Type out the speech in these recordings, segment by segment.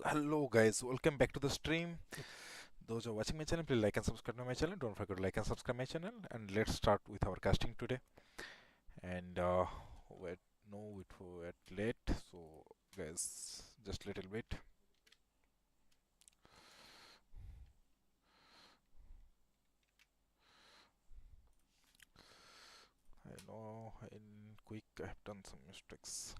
Hello guys, welcome back to the stream. Those who are watching my channel, please like and subscribe to my channel. Don't forget to like and subscribe my channel. And let's start with our casting today. And wait, no, wait late. So guys, just little bit. I know in quick I have done some mistakes.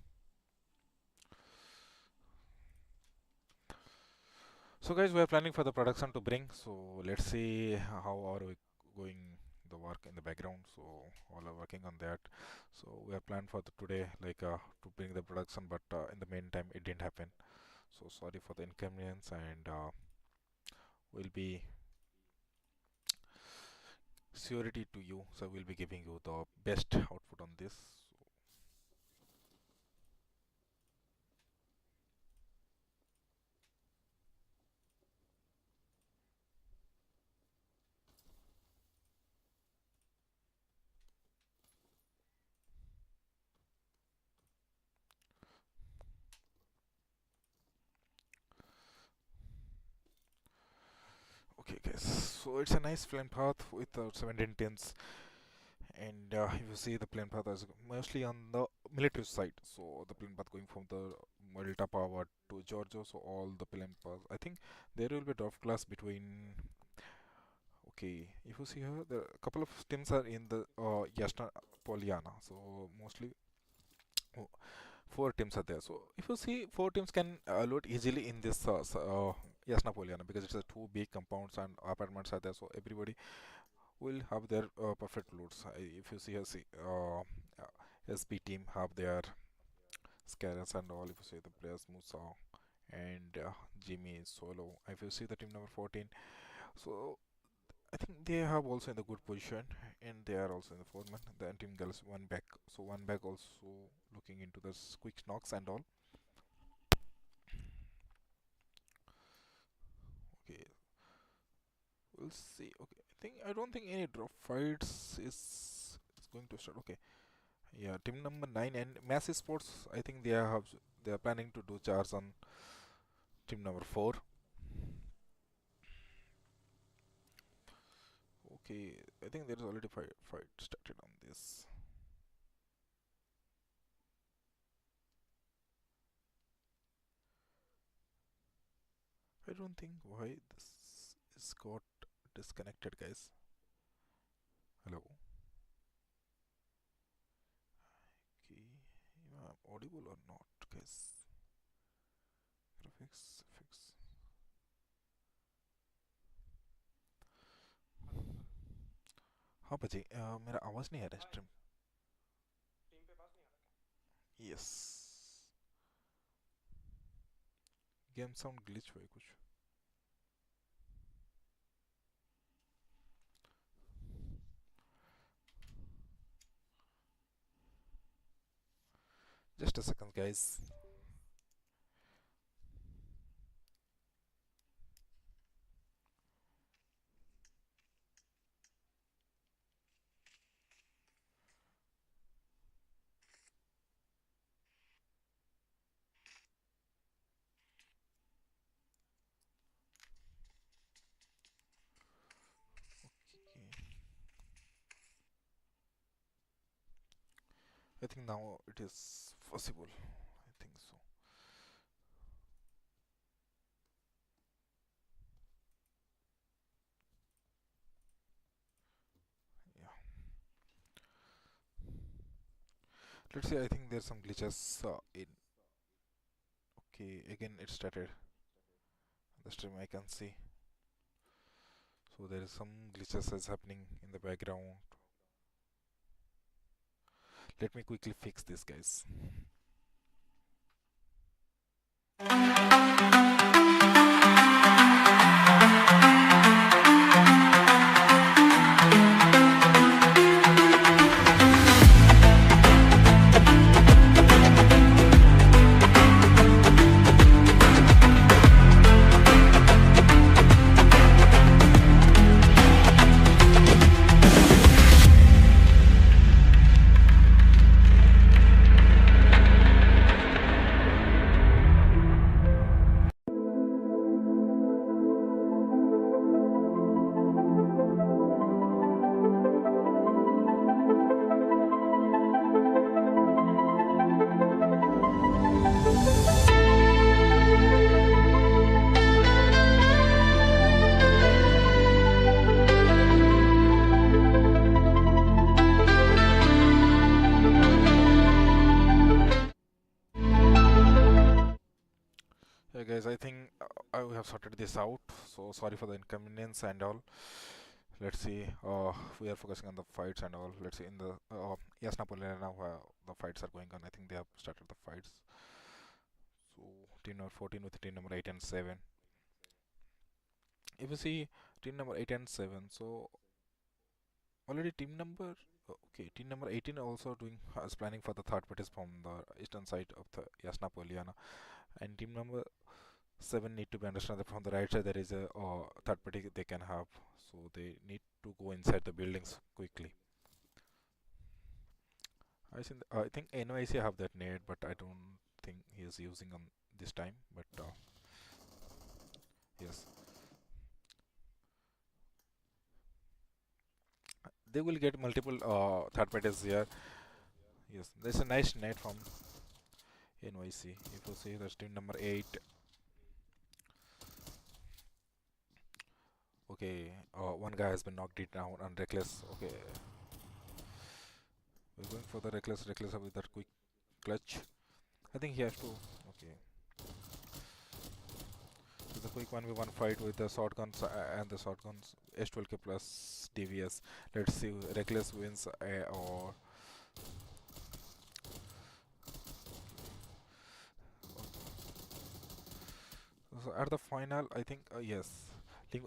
So guys, we are planning for the production to bring. So let's see how are we going the work in the background. So all are working on that. So we have planned for the today to bring the production, but in the meantime it didn't happen. So sorry for the inconvenience, and we'll be surety to you. So we'll be giving you the best output on this. Okay guys, so it's a nice plane path with 17 tens, and if you see the plane path is mostly on the military side. So the plane path going from the Delta Power to Georgia, so all the plane paths, I think there will be draft class between. Okay, if you see here, the couple of teams are in the Yasta Poliana, so mostly oh, four teams are there. So if you see, four teams can load easily in this Yasna Poliana, because it's a two big compounds and apartments are there, so everybody will have their perfect loads. If you see here, SB team have their CKRS and all. If you see the players Musa and Jimmy Solo. If you see the team number 14, so I think they have also in the good position, and they are also in the foreman. The team girls one back, so one back also looking into the quick knocks and all. Okay, we'll see. Okay, I don't think any drop fights is going to start. Okay, yeah, team number 9 and Mass Esports. I think they are planning to do charge on team number 4. Okay, I think there is already fight started on this. I don't think why this is got disconnected, guys. Hello. Okay, am I audible or not, guys? Graphics fix. हाँ बजे मेरा आवाज नहीं आ रहा stream. Yes, game sound glitch हुआ है कुछ. Just a second, guys. I think now it is possible. I think so. Yeah. Let's see. I think there's some glitches in. Okay, again it started. The stream I can see. So there is some glitches is happening in the background. Let me quickly fix this, guys. sorted this out. So sorry for the inconvenience and all. Let's see. We are focusing on the fights and all. Let's see in the yes, Napoleon now the fights are going on. I think they have started the fights. So team number 14 with team number 8 and 7. If you see team number 8 and 7, so already team number okay, team number 18 also doing is planning for the third parties from the eastern side of the Yasna Poliana, and team number 7 need to be understand that from the right side there is a third party they can have, so they need to go inside the buildings quickly. I think NYC have that nade, but I don't think he is using on this time. But yes, they will get multiple third parties here. Yes, there's a nice net from NYC. If you see that's team number 8. Okay, one guy has been knocked it down on reckless. Okay, we're going for the reckless with that quick clutch. I think he has to. Okay, it's a quick 1v1 fight with the shotguns and the shotguns S12K plus DVS. Let's see reckless wins or so at the final. I think yes.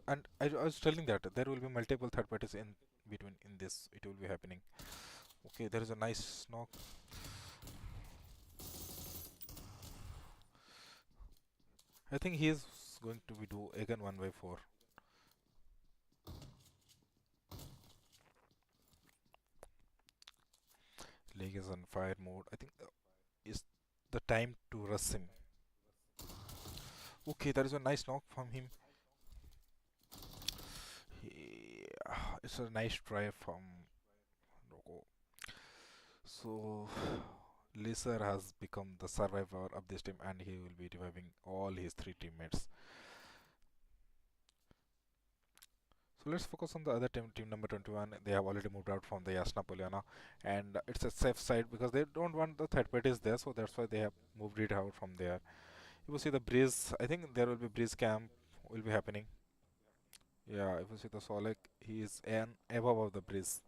And I was telling that there will be multiple third parties in between in this. It will be happening. Okay, there is a nice knock. I think he is going to be do again 1 by 4. Leg is on fire mode. I think is the time to rush him. Okay, that is a nice knock from him. It's a nice try from Rogo. So Lisa has become the survivor of this team and he will be reviving all his 3 teammates. So let's focus on the other team, team number 21. They have already moved out from the Yasna Poliana, and it's a safe side because they don't want the third parties there, so that's why they have moved it out from there. You will see the breeze. I think there will be breeze camp will be happening. Yeah, if you see the Solek, he is an above of the breeze.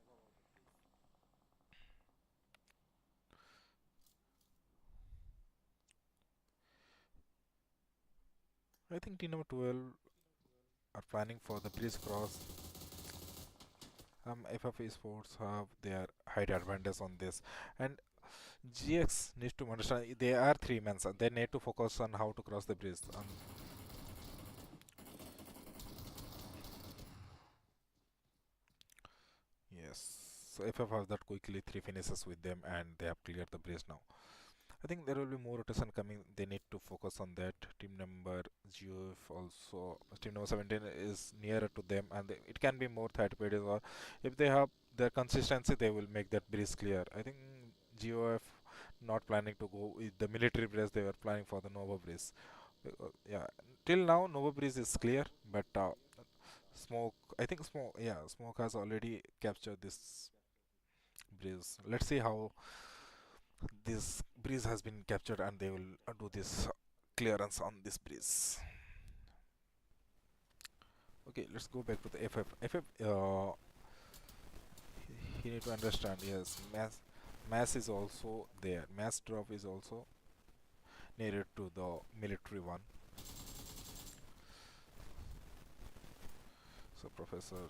I think team number 12 are planning for the breeze cross. FF Esports have their height advantage on this, and GX needs to understand they are 3 men, so they need to focus on how to cross the bridge. Yes, so FF have that quickly 3 finishes with them, and they have cleared the bridge now. I think there will be more rotation coming. They need to focus on that. Team number GF also, team number 17 is nearer to them, and it can be more third parties. Or if they have their consistency, they will make that bridge clear. I think GOF not planning to go with the military bridge. They were planning for the Nova bridge. Yeah, till now Nova bridge is clear, but Smoke. I think Smoke. Yeah, Smoke has already captured this bridge. Let's see how this breeze has been captured and they will do this clearance on this breeze. Okay, let's go back to the FF. You need to understand, yes, mass is also there. Mass drop is also nearer to the military one. So Professor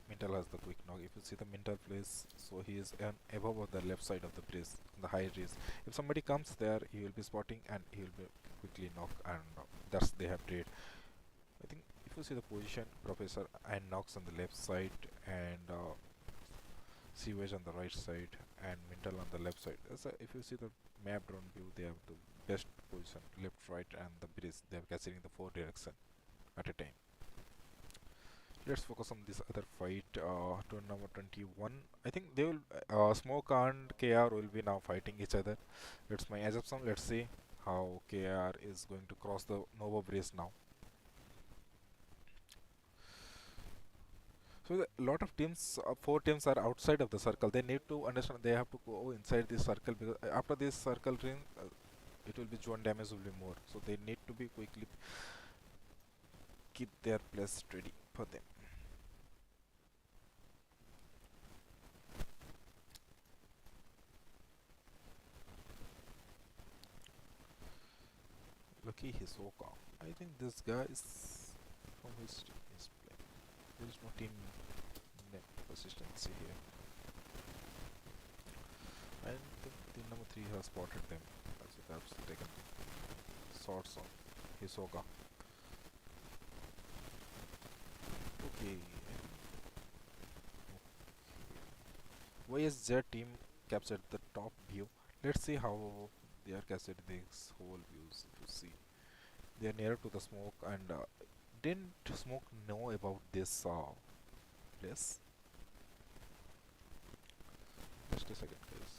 Mintal has the quick knock. If you see the Mintal place, so he is above on the left side of the bridge, on the high ridge. If somebody comes there, he will be spotting and he will be quickly knock, and that's they have trade. I think if you see the position, Professor and knocks on the left side and Sewage on the right side and Mintal on the left side. So if you see the map drone view, they have the best position, left, right, and the bridge. They are catching the 4 direction at a time. Let's focus on this other fight. To number 21. I think they will Smoke and KR will be now fighting each other. That's my assumption. Let's see how KR is going to cross the Nova bridge now. So a lot of teams, 4 teams are outside of the circle. They need to understand they have to go inside this circle because after this circle ring, it will be zone damage will be more. So they need to be quickly. keep their place ready for them. Lucky Hisoka. I think this guy is from his team is playing. There is no team name consistency here. I think team number 3 has spotted them. So they have taken shots on Hisoka. Okay. Why is their team captured the top view? Let's see how they are captured this whole views. If you see, they are nearer to the smoke, and didn't smoke know about this place? Just a second, guys.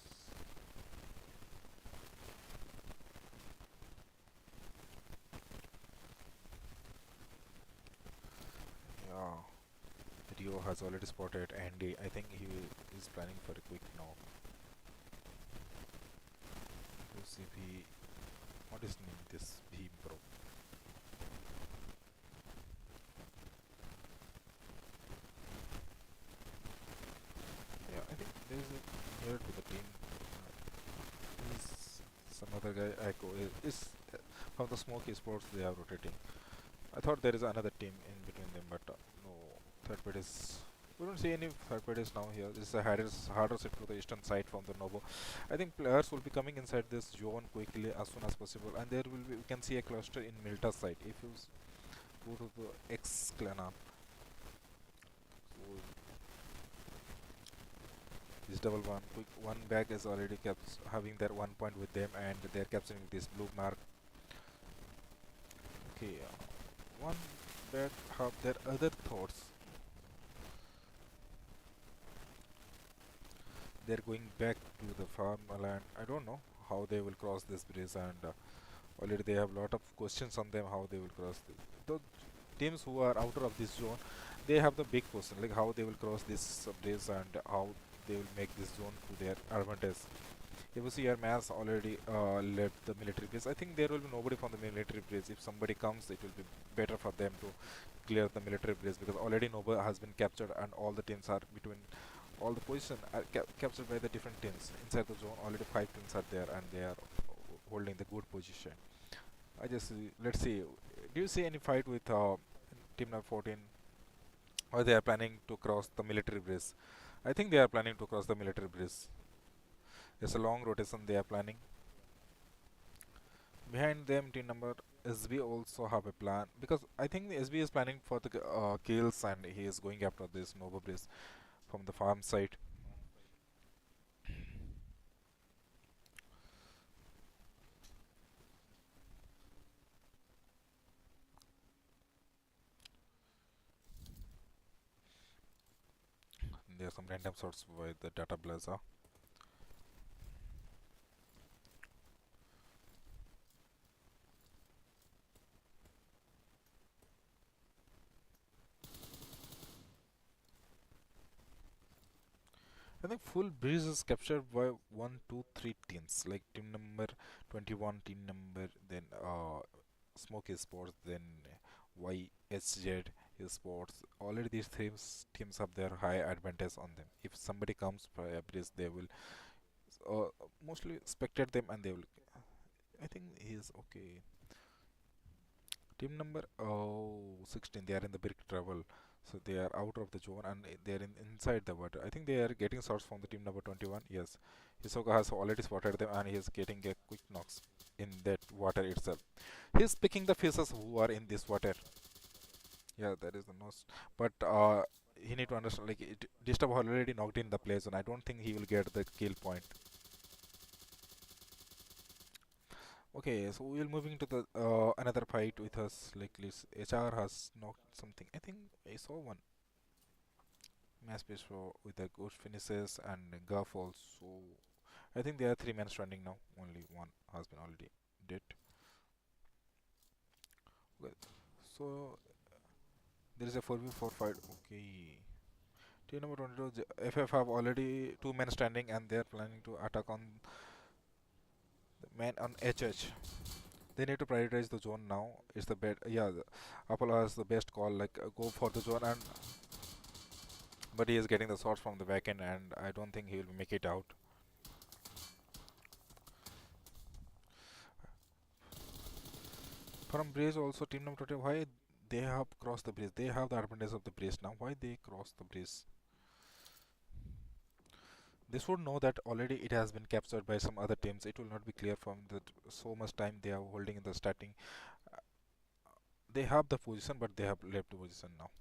Yeah, Rio has already spotted Andy. I think he is planning for a quick knock. Let's see if he. What is name this beam, bro? Yeah, I think there is a near to the team. Is some other guy Echo is from the Smoke Esports. They are rotating. I thought there is another team in between them, but no third parties. We don't see any third parties now here. This is a harder set to the eastern side from the Novo. I think players will be coming inside this zone quickly as soon as possible, and there will be we can see a cluster in Milta side. If you go to the X clan, so this double one quick one bag is already kept having their 1 point with them, and they're capturing this blue mark. Okay, one bag have their other thoughts. They're going back to the farmland. I don't know how they will cross this bridge, and already they have a lot of questions on them how they will cross this. The teams who are outer of this zone, they have the big question like how they will cross this bridge and how they will make this zone to their advantage. If you see our mass already left the military base, I think there will be nobody from the military base. If somebody comes, it will be better for them to clear the military base because already Nova has been captured and all the teams are between all the position are captured by the different teams inside the zone. Already 5 teams are there and they are holding the good position. I just let's see. Do you see any fight with team number 14, or they are planning to cross the military bridge? I think they are planning to cross the military bridge. It's a long rotation they are planning. Behind them, team number SB also have a plan because I think the SB is planning for the kills and he is going after this Nova bridge from the farm side. There are some random sorts with the data blazer. I think full breeze is captured by 1, 2, 3 teams like team number 21, team number then Smoke Esports, then YHZ Esports. Already these teams have their high advantage on them. If somebody comes by a breeze, they will mostly spectate them and they will. I think he is okay. Team number 16, they are in the big trouble. So they are out of the zone and they are inside the water. I think they are getting shots from the team number 21. Yes, Hisoka has already spotted them and he is getting a quick knocks in that water itself. He is picking the fishes who are in this water. Yeah, that is the most. But he need to understand like Disturb already knocked in the place and I don't think he will get the kill point. Okay, so we're moving to the another fight with us. Like this, HR has knocked something. I think I saw one match before with the good finishes and Guff also. I think there are 3 men standing now. Only one has been already dead. Okay, so there is a 4v4 fight. Okay. Team number 22, FF have already 2 men standing and they are planning to attack on the man on HH. They need to prioritize the zone now. It's the best. Yeah, Apollo has the best call. Like go for the zone, and but he is getting the shots from the back end, and I don't think he will make it out. From bridge also, team number 20. Why they have crossed the bridge? They have the advantage of the bridge now. Why they cross the bridge? They should know that already it has been captured by some other teams. It will not be clear from the so much time they are holding in the starting. They have the position, but they have left the position now.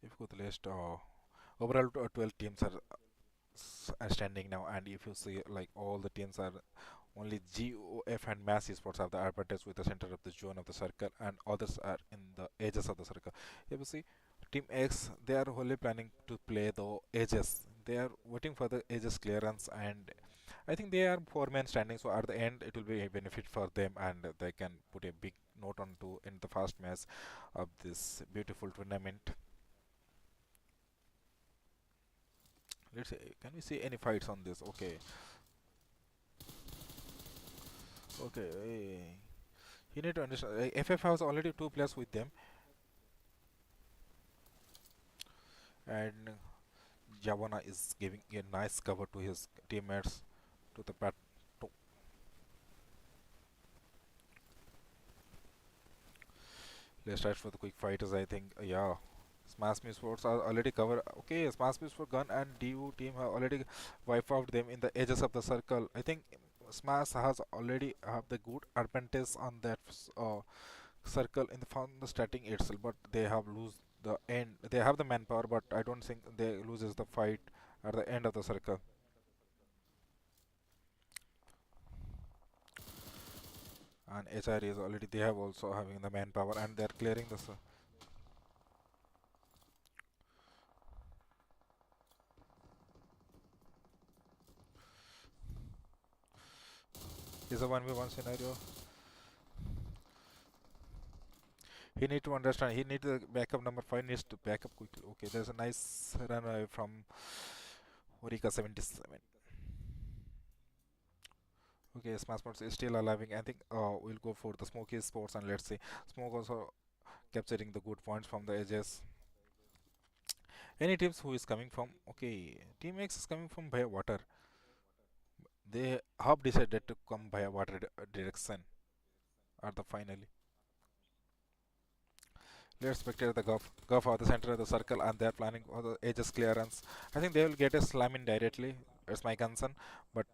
If you go to the list, overall 12 teams are standing now, and if you see like all the teams are only GOF and Mass Esports have the advantage with the center of the zone of the circle, and others are in the edges of the circle. If you see Team X, they are only planning to play the edges. They are waiting for the edges clearance, and I think they are four-man standing. So at the end, it will be a benefit for them, and they can put a big note on to in the first match of this beautiful tournament. Let's see, can we see any fights on this? Okay, okay. You need to understand. FF has already two players with them, and Javana is giving a nice cover to his teammates to the pat. To let's start for the quick fighters. I think yeah, Smash Me Sports are already covered. Okay, Smash Me Sport Gun and DU team have already wiped out them in the edges of the circle. I think Smash has already have the good advantage on that circle in the from the starting itself, but they have lose the end. They have the manpower, but I don't think they loses the fight at the end of the circle. And HR is already they have also having the manpower, and they're clearing the is a 1v1 scenario. He need to understand. He need the backup number 5 needs to back up quickly. Okay, there's a nice run away from Orika 77. Okay, Smash Sports is still alive. I think we'll go for the Smoky Sports, and let's see. Smoke also capturing the good points from the edges. Any teams who is coming from? Okay, Team X is coming from via water. They have decided to come via water direction at the finally. Let's spectate the Guff are the center of the circle, and they're planning for the edges clearance. I think they will get a slam in directly. That's my concern, but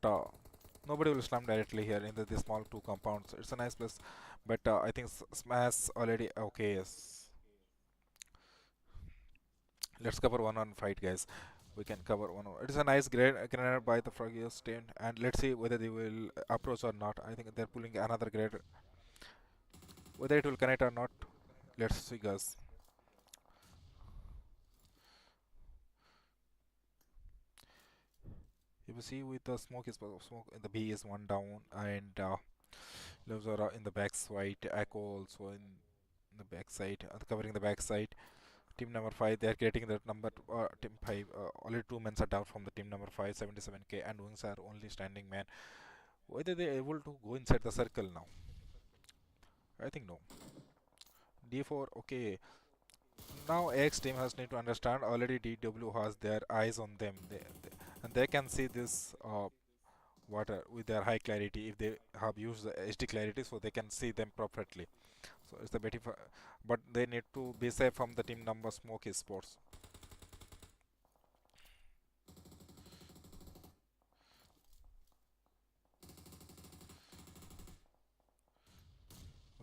nobody will slam directly here in the small two compounds. It's a nice place, but I think Smash already okay. Yes. Let's cover one on fight, guys. We can cover one. It is a nice grenade by the Froggiest team, and let's see whether they will approach or not. I think they're pulling another grenade. Whether it will connect or not, let's see, guys. You will see with the smoke is smoke, the B is one down, and Loves are in the back side. Echo also in the back side, covering the back side. Team number 5, they are getting the number team 5. Only two men are down from the team number 5, 77k, and Wings are only standing man. Whether they are able to go inside the circle now? I think no. D4, okay. Now X team has need to understand already DW has their eyes on them. And they can see this water with their high clarity if they have used the HD clarity, so they can see them properly. So it's the better, but they need to be safe from the team number Smoke Sports.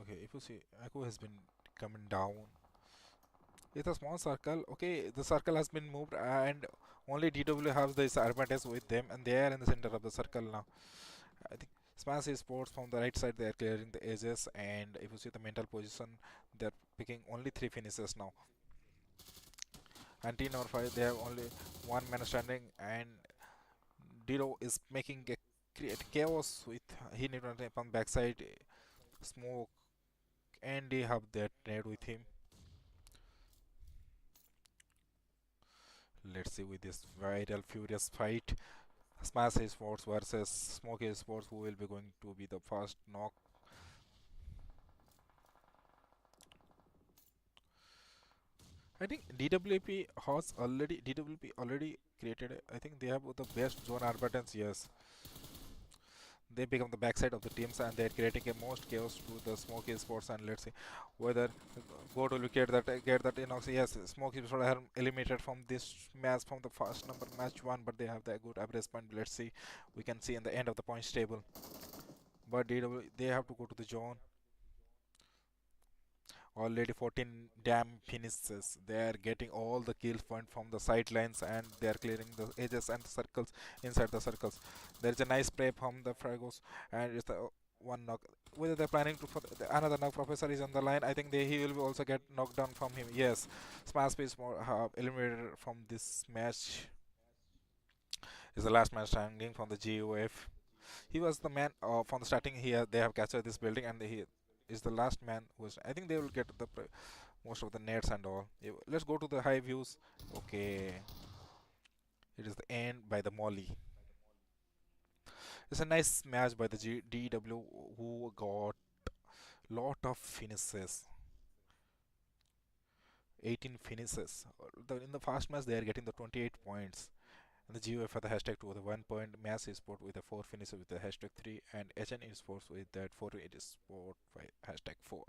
Okay, if you see, Echo has been coming down. It's a small circle. Okay, the circle has been moved, and only DW has this advantage with them, and they are in the center of the circle now. I think Smash Sports from the right side, they are clearing the edges, and if you see the mental position, they're picking only three finishes now. And team number 5, they have only one man standing, and Diro is making a create chaos with he need to from backside smoke, and they have that nade with him. Let's see with this viral furious fight. Smash Esports versus Smoke Esports, who will be going to be the first knock. I think DWP already created. I think they have the best zone arbatans. Yes, they become the backside of the teams and they're creating a most chaos to the Smoke Esports. And let's see whether God will get that Inox. Yes, Smoke Esports are eliminated from this match from the first number match one, but they have the good average point. Let's see, we can see in the end of the points table. But they have to go to the zone. Already 14 damn finishes. They are getting all the kill point from the sidelines and they are clearing the edges and the circles inside the circles. There is a nice spray from the Fragos and it's the one knock. Whether they're planning to for another knock, Professor is on the line. I think he will also get knocked down from him. Yes, Smash is more eliminated from this match. Is the last man standing from the GOF. He was the man from the starting. They have captured this building and he is the last man who's. I think they will get the most of the nets and all. Let's go to the high views. Okay, it is the end by the Molly. It's a nice match by the DW who got lot of finishes. 18 finishes. In the first match they are getting the 28 points. And the GOF for the hashtag 2 with a 1 point, Mass Esport with a 4 finishes with the hashtag 3, and HN Esports with that 4 it is sport by hashtag 4.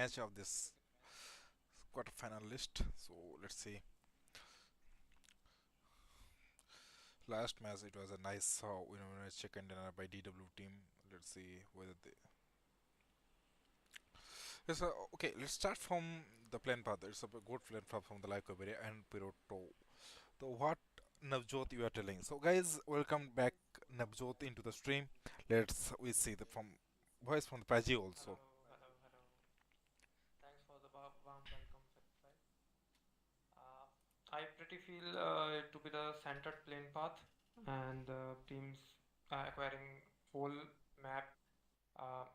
match of this quarterfinal list. So let's see. Last match it was a nice winner chicken dinner by DW team. Let's see whether they. Yes, okay, let's start from the plan path. It's a good plan path from the Lycobere and Piroto. So what Navjot you are telling? So guys, welcome back Navjot into the stream. Let's we see the from voice from the Praji also. Hello, hello, hello. Thanks for the warm welcome, Sai. Uh, I pretty feel it to be the centered plane path and the teams acquiring whole map.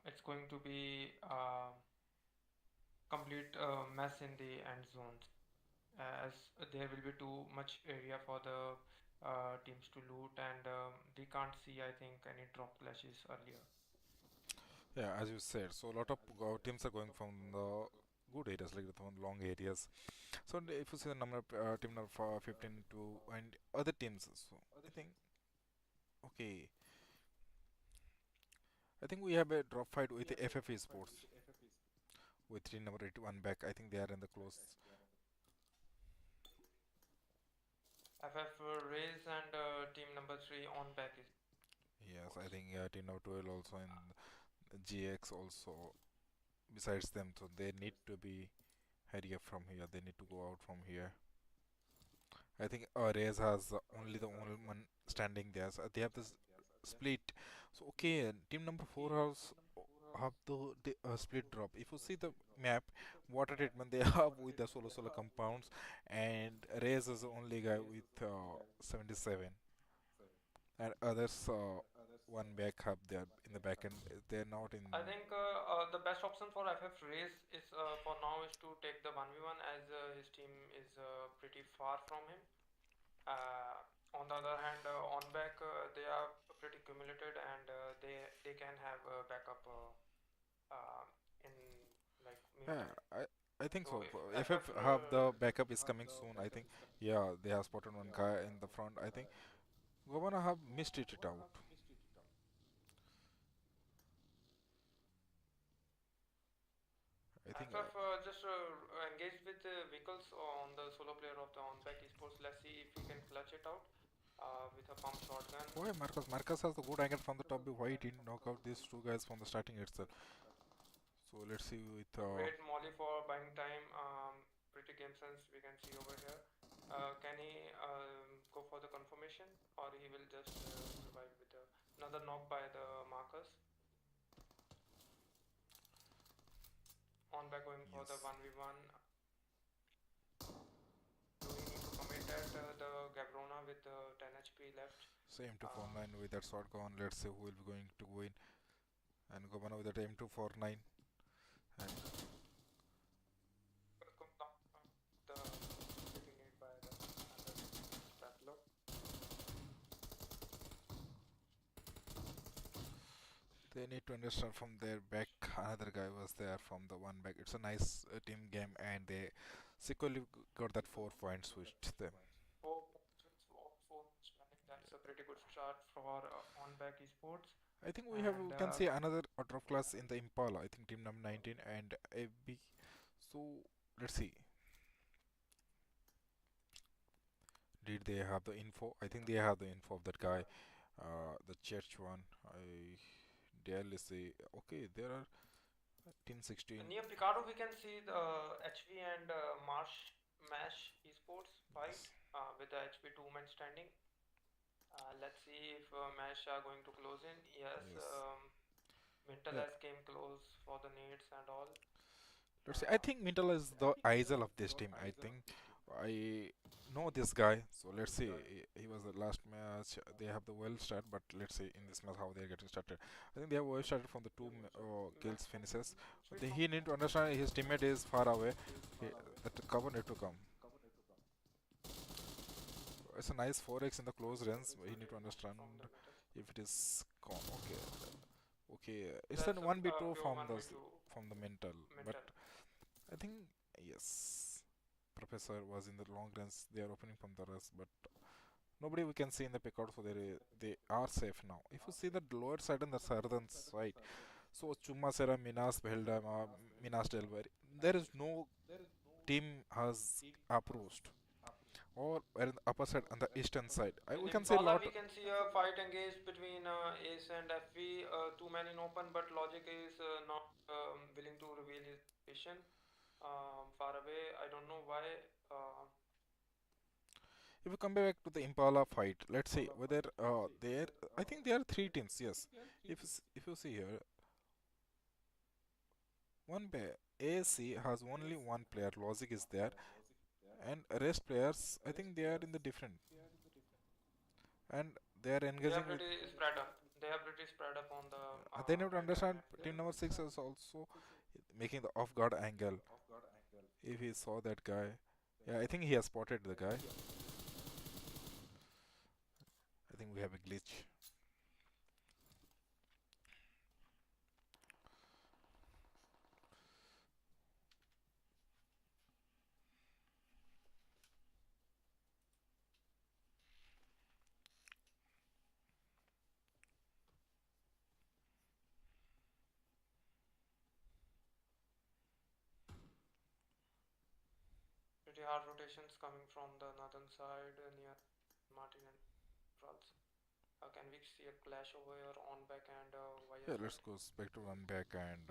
It's going to be complete mess in the end zones as there will be too much area for the teams to loot and we can't see I think any drop clashes earlier. Yeah, as you said, so a lot of teams are going from the good areas like the long areas. So if you see the number of team number 15 to and other teams, so I think okay, I think we have a drop fight with the FF Esports with team number 81 back. I think they are in the close. FF Rays and team number 3 Onback is Yes, I sports. think team number 12 also in GX also besides them, so they need to be hurry up from here. They need to go out from here. I think Reyes has only the only one standing there. So they have this split. So okay, team number four has have the split drop. If you see the map, water treatment they have with the solo compounds, and Reyes is the only guy with 77, and others one back have there in the back end. They're not I in. think the best option for FF Race is for now is to take the 1v1 as his team is pretty far from him. Uh, on the other hand, on back they are pretty cumulated and they can have backup in like Yeah, meantime. I think So so. if FF FF have the backup is coming soon. I think yeah, they have spotted one guy in the front. I think Governor have missed it out. I think FF just engaged with vehicles on the solo player of the Onback Esports. Let's see if he can clutch it out with a pump shotgun. why Marcus? Marcus has the good angle from the top. Why he didn't knock out these two guys from the starting itself? So let's see with Great Molly for buying time. Pretty game sense we can see over here. Can he go for the confirmation or he will just survive with another knock by the Marcus? On by going for the yes, 1v1. Do we need to commit at the Gabrona with 10 HP left? same to Uh, 49 with that shotgun. Let's see who will be going to win. And Governor with that M249 and come down the getting hit by the another Strathlock. they need to understand from their back. Another guy was there from the one back. It's a nice team game, and they secretly got that 4 points with them. 4 points with 4 strike. That's a pretty good start for on back esports. I think we And can see another out of class in the Impala. I think team number 19 and AB. So let's see. Did they have the info? I think they have the info of that guy, the church one. I barely see. Okay, there are team 16. near Picardo, we can see the HV and Mash esports fight Yes, with the HV two-man standing. Let's see if Mash are going to close in. Yes, yes. Mintal Yeah, has came close for the nades and all. let's see. I Uh, think Mintal is the Isel of this team. I think I know this guy. So let's see. He was the last match. They have the well start, but let's see in this match how they are getting started. I think they have well started from the two kills finishes. But he need to understand his teammate is far away. He, that cover need to come. It's a nice 4x in the close range. He need to from the understand middle. if it is okay. Okay, it's an That's a 1v2 pure from the 1v2 mental, but mental. I think yes, Professor was in the long range. They are opening from the rest, but nobody we can see in the pickout, so they are safe now. If you see the lower side and the southern side, so Chumma Sera Minas Beldam Minas Delver, there is no team has approached or were in the upper side on the eastern side. In We can say a Impala, lot. we can see a fight engaged between Ace and FV, two men in open, but Logic is not willing to reveal his position. Far away, I don't know why. Uh, If we come back to the Impala fight, let's see whether there. I think there are three teams. Yes, if you see here, one pair AC has only one player. Logic is there, and rest players. I think they are in the different, and they are they are engaging with. pretty spread up. They are pretty spread up on the They need to map, understand and team number six is also making the off guard angle. If he saw that guy, yeah, I think he has spotted the guy. I think we have a glitch. pretty hard rotations coming from the northern side near Martin and Rals. Can we see a clash over here on back and Yeah, YZ? let's go back to one back and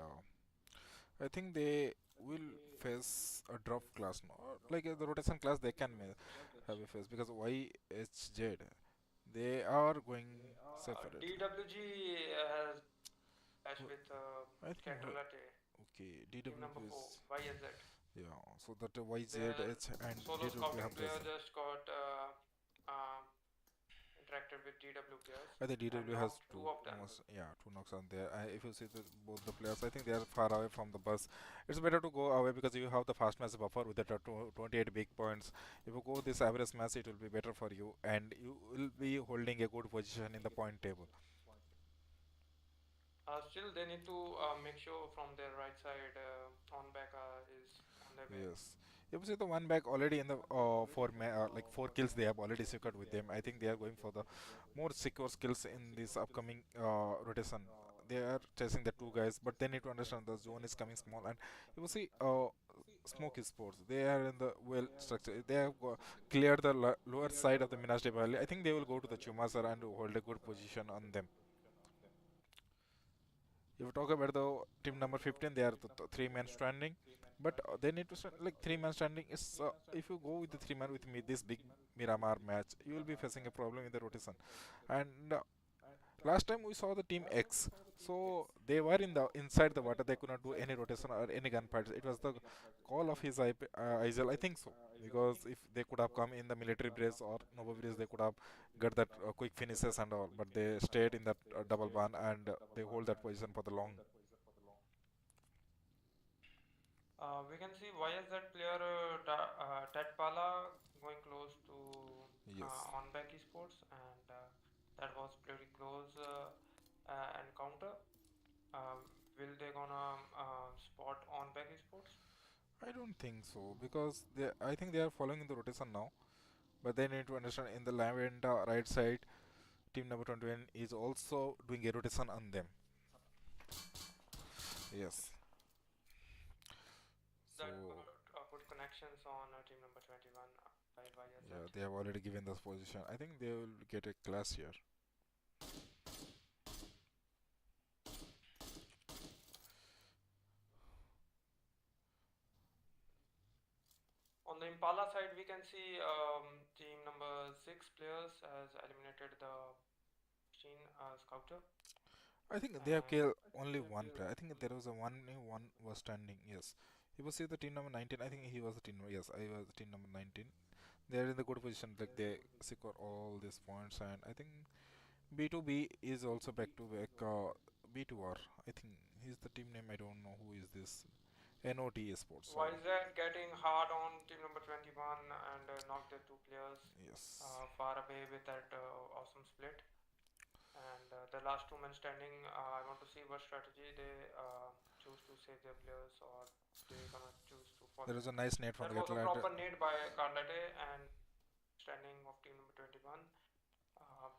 I think they will face a drop class now. Like the rotation class, they can have a face because YHZ they are going separate. DWG has clash Who- with I think Catrolate, okay, team number DWP 4, is YZ. yeah. So that Their YZH and solo DWP scouting have this. player just got interacted with DW players I think and DW has knocked two two of them. almost yeah two knocks on there. If you see both the players, I think they are far away from the bus. It's better to go away because you have the fast match buffer with the 28 big points. If you go this average match, it will be better for you, and you will be holding a good position in the point table. Still, they need to make sure from their right side on back is on their way. Yes. If you see the one back already in the like four kills they have already secured with them. I think they are going for the more secure skills in this upcoming rotation. They are chasing the two guys, but they need to understand the zone is coming small. And you will see Smoke Esports. They are in the well structure. They have cleared the lower side of the Minas de Valley. I think they will go to the Chumasar and hold a good position on them. If you talk about the team number 15, they are the three men standing, but they need to stand like three man standing is if you go with the three man with me this big Miramar match, you will be facing a problem in the rotation. And last time we saw the team X, so they were in the inside the water. They could not do any rotation or any gunfights. It was the call of his Isel, I think so, because if they could have come in the military base or Nova base, they could have got that quick finishes and all. But they stayed in that double ban and they hold that position for the long. We can see YZ player Ted Pala going close to Yes. Onback Esports, and that was pretty close encounter. Will they gonna spot Onback Esports? I don't think so because I think they are following the rotation now. But they need to understand in the Lavenda right side, team number 21 is also doing a rotation on them. Yes. That So got good connections on team number 21 by yeah, YZ. they have already given this position. I think they will get a class here. On the Impala side, we can see team number 6 players has eliminated the 16 scouter, I think they have and killed only one player. I think there was a one was standing. Yes. He was see the team number 19. I think he was the team. Yes, I was the team number 19. They are in the good position. Like they secure all these points, and I think B2B is also back to back. B2R. I think he's the team name. I don't know who is this. NOT Esports. Sorry. YZ getting hard on team number 21 and knocked the two players Yes. far away with that awesome split. And the last two men standing, I want to see what strategy they choose to save their players, or they gonna choose to There follow is a them. nice net from That the was a Catalan. proper nade by Carlete and standing of team number 21.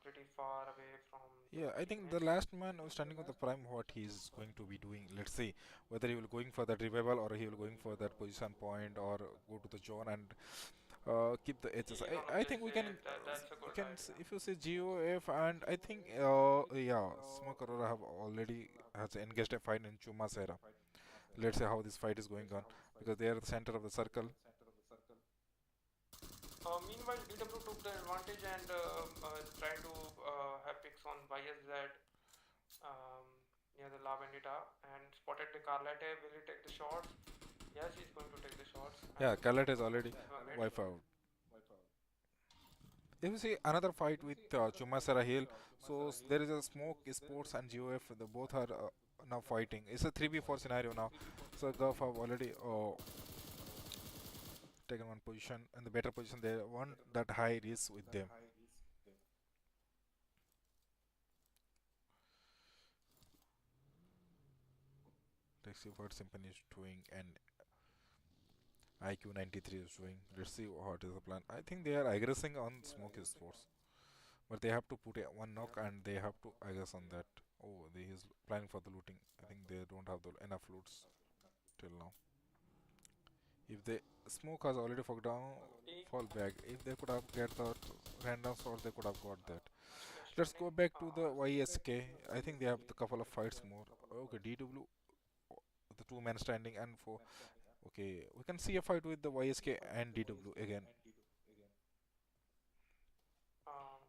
pretty far away from Yeah, their I think the teammates. last man was standing on the prime what he's going to be doing. Let's see whether he will going for that revival or he will going for that position point or go to the zone and keep the edges. Even I they think we say can that's a we good can idea. if you say GOF and I think yeah, Smoke Aurora have already has engaged a fight in Chuma's era. Let's see how this fight is going on because they are the center of the circle. Meanwhile, DW took the advantage and tried to have picks on YSZ um, near the La Vendita and spotted the Carlete. Will he take the shots? Yes, he's going to take the shots Yeah, and Khaled is already they were mid. wipe out. If you see another fight with Chumasara Hill, so there is a Smoke Sports and GOF. The both are now fighting. It's a 3v4 scenario now. So Gulf have already taken one position and the better position. They want that high risk with them. Let's see what Symphony is doing and IQ 93 is doing. Let's see what is the plan. I think they are aggressing on Smoke Sports, but they have to put a one knock and they have to aggress on that. Oh, they is planning for the looting. I think they don't have the enough loots till now. If they Smoke has already fucked down, Team fall back. If they could have get the random shot, they could have got that. they're Let's standing. go back to the YSK. I think they have a couple of fights more. Okay, DW, the two men standing and for. Okay, we can see a fight with the YSK and DW again. Um,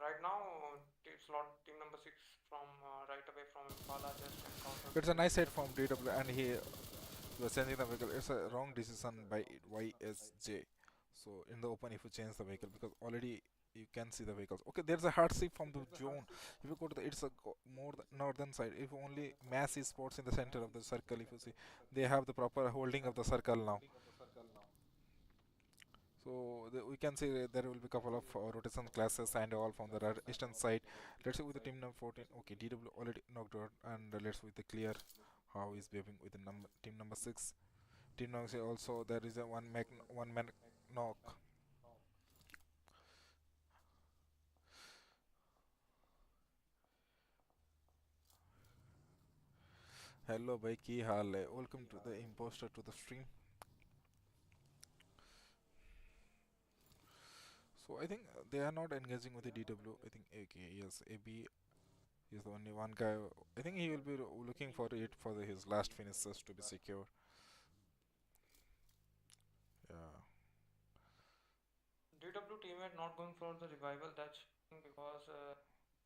right now, slot team number six from right away from Impala just encountered It's a with nice hit from DW. DW, and he was changing the vehicle. It's a wrong decision by YSJ. So in the open, if you change the vehicle, because already you can see the vehicles. Okay, there's a hard seat from the zone. If you go to the, it's a more northern side. If only mass sports in the center of the circle, if you see, they have the proper holding of the circle now. So we can see there will be couple of rotation classes and all from the eastern side. Let's see with the team number 14. Okay, DW already knocked out, and let's with the clear how he's behaving with the team number 6. Team number 6 also there is a one man knock. Hello, bhai, ki haal hai? Welcome to the imposter to the stream. So I think they are not engaging with the DW. I think okay, yes, AB is the only one guy. I think he will be looking for it for his last finishes to be secure. Yeah. DW teammate not going for the revival. That's because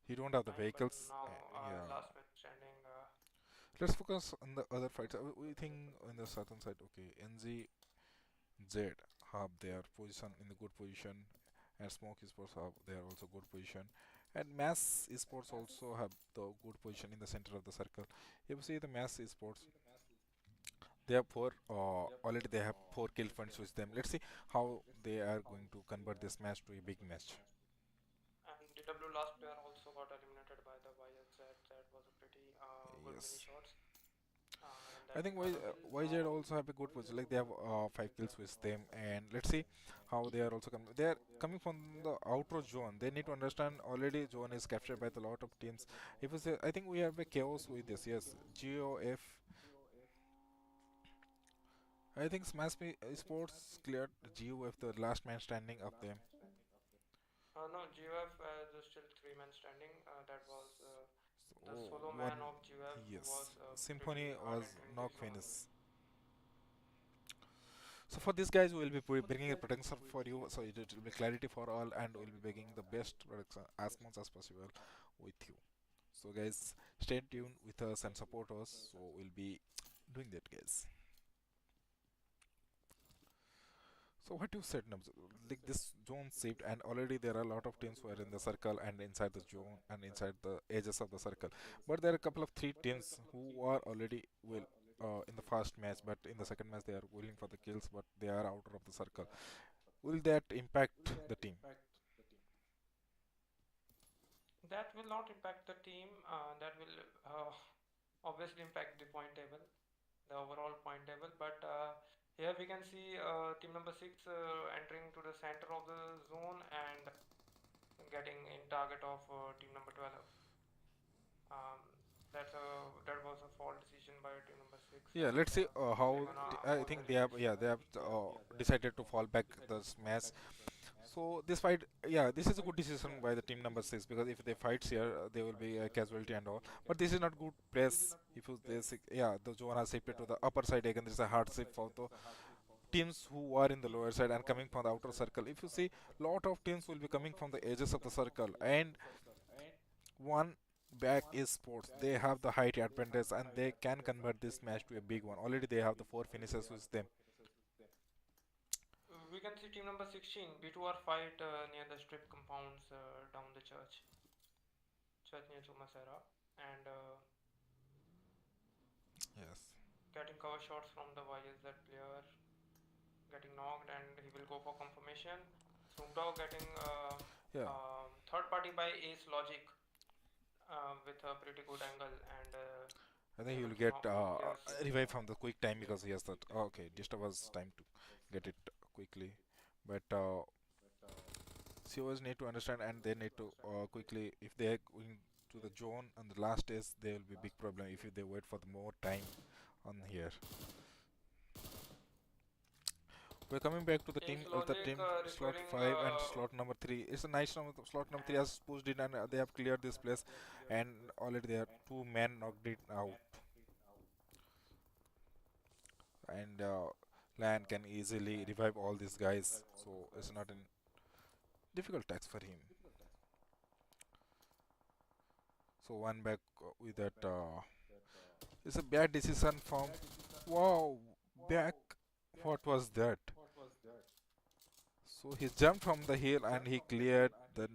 He don't have the fine, but vehicles. now Yeah. last man standing. Let's focus on the other fights. We think on the southern side. Okay, NGZ have their position in the good position, and Smoke Esports have their also good position, and Mass Esports also have the good position in the center of the circle. If you see the Mass Esports, they have four. Already they have four kill points with them. Let's see how they are going to convert this match to a big match. And DW last player also got eliminated by the YSZ. That was a pretty good mini Yes. shots. And I that we think got a kill. YZ Now also have a good position. Like they have five kills with them, and let's see how they are also coming. They are coming from the outer zone. They need to understand already zone is captured by the lot of teams. If you say, I think we have a chaos with this. Yes, GOF. I think Sports cleared GOF, the last man standing of them. no, GF is still three men standing. That was the So solo man one, of GF was yes, pretty Symphony hard was entering the knock zone. finish. So for these guys, we will be bringing a protection for you, so it will be clarity for all, and we'll be bringing the best protection as much as possible with you. So guys, stay tuned with us and support us. So we'll be doing that, guys. So what you said, Nabz, like this zone saved, and already there are a lot of teams who are in the circle and inside the zone and inside the edges of the circle. But there are a couple of three teams who are already well in the first match, but in the second match they are willing for the kills, but they are out of the circle. Will that impact the team? That will not impact the team. That will obviously impact the point table, the overall point table. But here we can see team number six entering to the center of the zone and getting in target of team number 12. Um, that was a fault decision by team number 6, Yeah, and let's see they're how gonna I watch the think they have, replays. yeah, they have decided to fall back the smash. So this fight, yeah, this is a good decision by the team number 6, because if they fights here, there will be a casualty and all. But this is not good press. If you this, yeah, the zone has shifted to the upper side again. There's a hard shift for the teams who are in the lower side and coming from the outer circle. If you see, lot of teams will be coming from the edges of the circle, and one back is sports. They have the height advantage and they can convert this match to a big one. Already they have the four finishes with them. We can see team number 16 B2R fight near the strip compounds down the church near Chumasera, and Yes. getting cover shots from the YSZ player, getting knocked, and he will go for confirmation. Snoop Dogg getting Yeah. third party by Ace Logic with a pretty good angle, and I think he will able to get knock both players. revive from the quick time because he has that. Oh, okay, Disturb was time to get it quickly, but COs need to understand and they need to quickly. If they are going to the zone on the last stage, there will be big problem if they wait for the more time on here. We're coming back to Ace the Logic team slot requiring 5 and slot number 3. It's a nice number. Slot number 3 and has pushed in and they have cleared this place, and already there are two men knocked it out, and Lan can easily revive all these guys, so it's not a difficult task for him. So one back with that. It's a bad decision from. Wow, back. What was that? So he jumped from the hill and he cleared the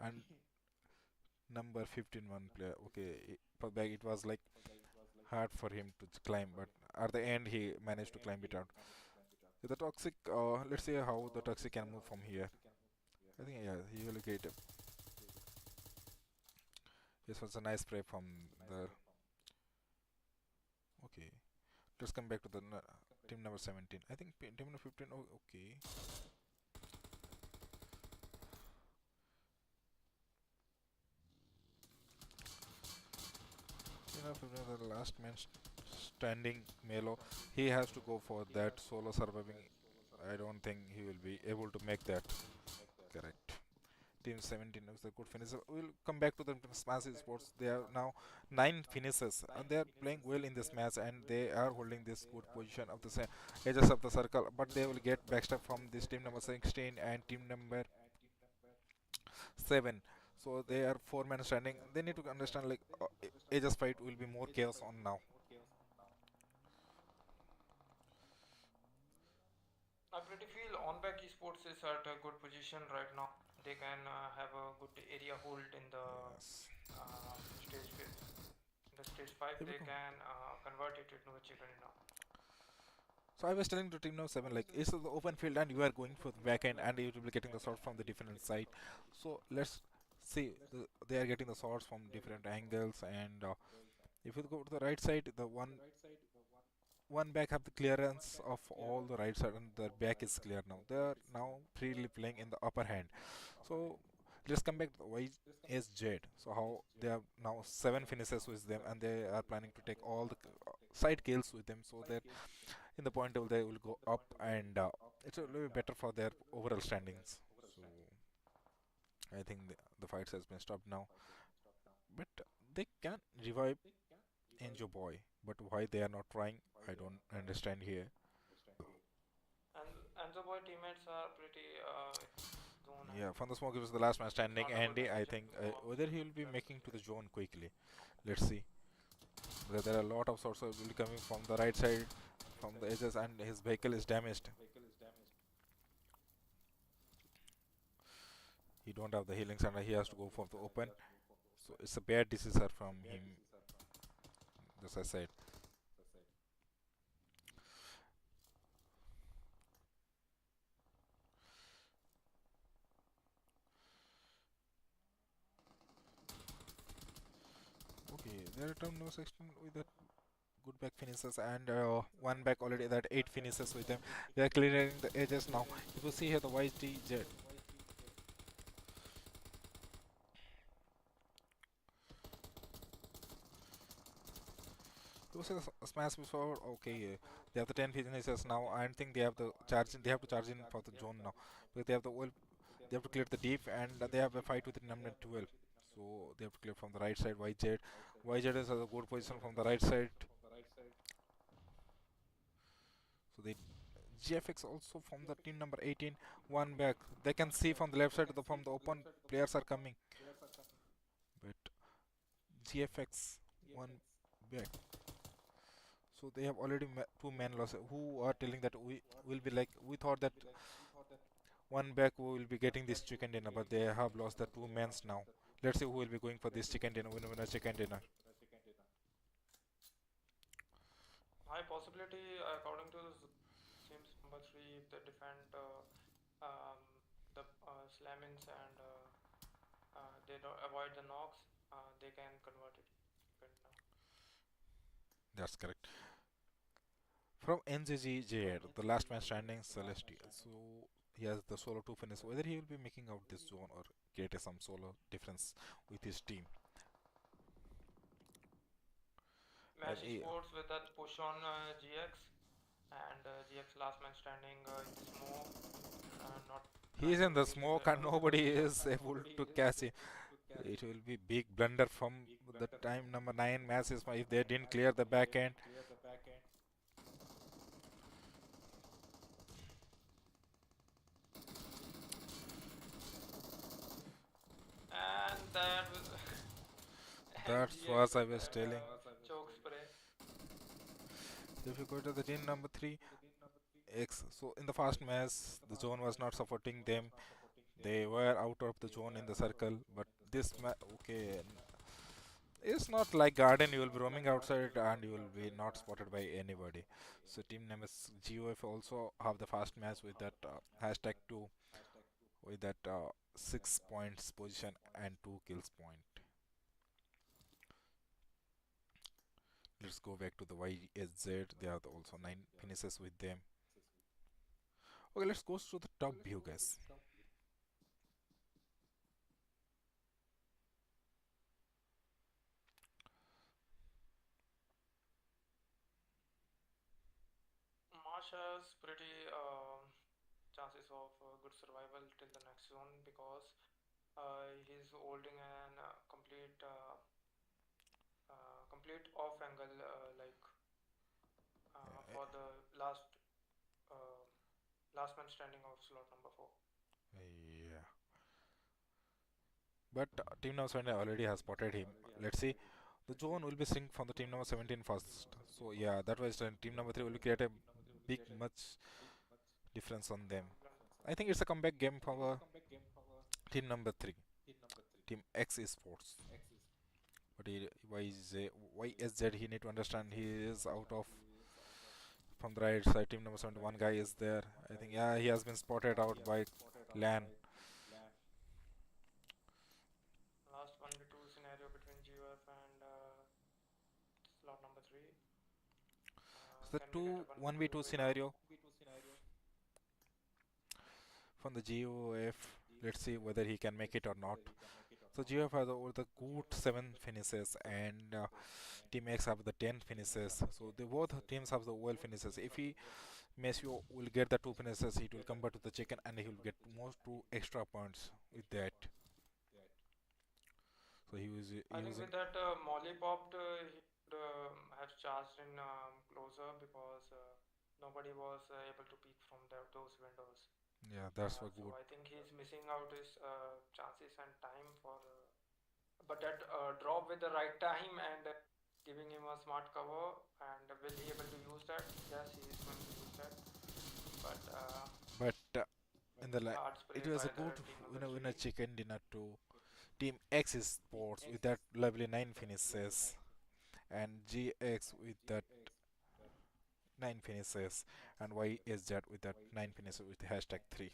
and number 15 one player. Okay, for back it was like hard for him to climb, but at the end he managed to climb it out. The toxic. Let's see how the toxic can move from here. I think yeah, he will get it. This was a nice spray from the. Okay, let's come back to the team number 17. I think team number 15. Oh, okay. You know, 15, the last man standing Melo, he has to go for that solo surviving. I don't think he will be able to make that. Correct. Team 17 is a good finisher. We'll come back to the Smash Esports. They are now 9 finishes and they are playing well in this match and they are holding this good position of the edges of the circle. But they will get backstab from this team number 16 and team number 7. So they are 4 men standing. They need to understand like edges fight will be more chaos on now. I pretty feel Onback Esports is at a good position right now. They can have a good area hold in the Yes. stage 5. In the stage 5, Here we they go. can convert it into a chicken now. So I was telling to team number 7 like it's the open field and you are going for the back end and you will be getting the shots from the different side. So let's see they are getting the shots from different angles and if you go to the right side, the one back have the clearance of all the right side and the back is clear now. They are now freely playing in the upper hand. So let's come back to the YSZ. So how they have now 7 finishes with them and they are planning to take all the side kills with them so that in the point table they will go up and it's a little bit better for their overall standings. So I think the fights has been stopped now, but they can revive Angel Boy. But why they are not trying, I don't understand here. And the boy teammates are pretty zone Yeah, heavy. from the smoke it was the last man It's standing. not a good Andy, I decision think to go up. whether he will be making to the zone quickly. Let's see. Because there are a lot of sources will be coming from the right side, from the edges, and his vehicle is damaged. He don't have the healing center. He has to go for the open. So it's a bad decision from him. As I said. Okay, there are term no section with that good back finishes and one back already that 8 finishes with them. They are clearing the edges now. You will see here the YTZ. You see the smash before. Okay, they have the 10 finishes now. I don't think they have the charging. They have to charge in for the zone now because they have the oil. They have to clear the deep, and they have a fight with the number 12. So they have to clear from the right side. YZ. YZ is a good position from the right side. So they GFX also from the team number 18, one back. They can see from the left side from the open players are coming, but GFX one back. So they have already two men lost. Who are telling that we will be like we thought that one back we will be getting this chicken dinner, but they have lost the two men's now. Let's see who will be going for this chicken dinner. Winner chicken dinner. High possibility, according to seems number three, if they defend um, the slamins and they don't avoid the knocks, they can convert it right now. That's correct. From NGGZ, the last man standing, Celestial. So he has the solo two finish. Whether he will be making out this zone or create some solo difference with his team. And Match Esports with that push on GX and GX last man standing in the smoke, not he is trying in to the engage with smoke the and nobody is able to catch him. It will be big blunder from the time number 9 match is if they didn't clear the back end. and that was That's NGX what I was telling. choke spray. If you go to the team number 3, X. So in the first match, the zone was not supporting them. They were out of the zone in the circle. But this okay, it's not like garden. You will be roaming outside and you will be not spotted by anybody. So team name is GOF also have the first match with that hashtag 2 with that 6 points position and 2 kills point. Let's go back to the YSZ. They have also 9 finishes with them. Okay, let's go to the top view, guys. Marsh has pretty chances of good survival till the next zone because he's holding an complete off angle like for the uh, last man standing of slot number 4. Yeah, but team number 7 already has spotted him. Let's see. The zone will be synced from the team number 17 first. So yeah, that was team number 3 will create a big much difference on them. I think it's a comeback game for team number 3, team X Esports. But YSZ, he need to understand he is out of from the right side. Team number 71 guy is there. I think yeah, he has been spotted out by LAN. Last 1v2 scenario between GUF and slot number 3. So the Can we get two a 1v2 1v2 right now? scenario from the GOF. Let's see whether he can make it or not. So GOF has over the good 7 finishes and Team X have the 10 finishes. So the both teams have the well finishes. If he Messi will get the 2 finishes, he will come back to the chicken and he will get most 2 extra points with that. So he was I think using. with that Molly popped, he would have charged in closer because nobody was able to peek from those windows. Yeah, that's So for good. I think he's missing out his chances and time for. But that drop with the right time and giving him a smart cover, and will he able to use that? Yes, he is going to use that. But But in the hard it spray was by a the good team number winner 3. chicken dinner to Team X Sports with that lovely 9 finishes and GX with that 9 finishes and YSZ with that 9 finishes with hashtag 3.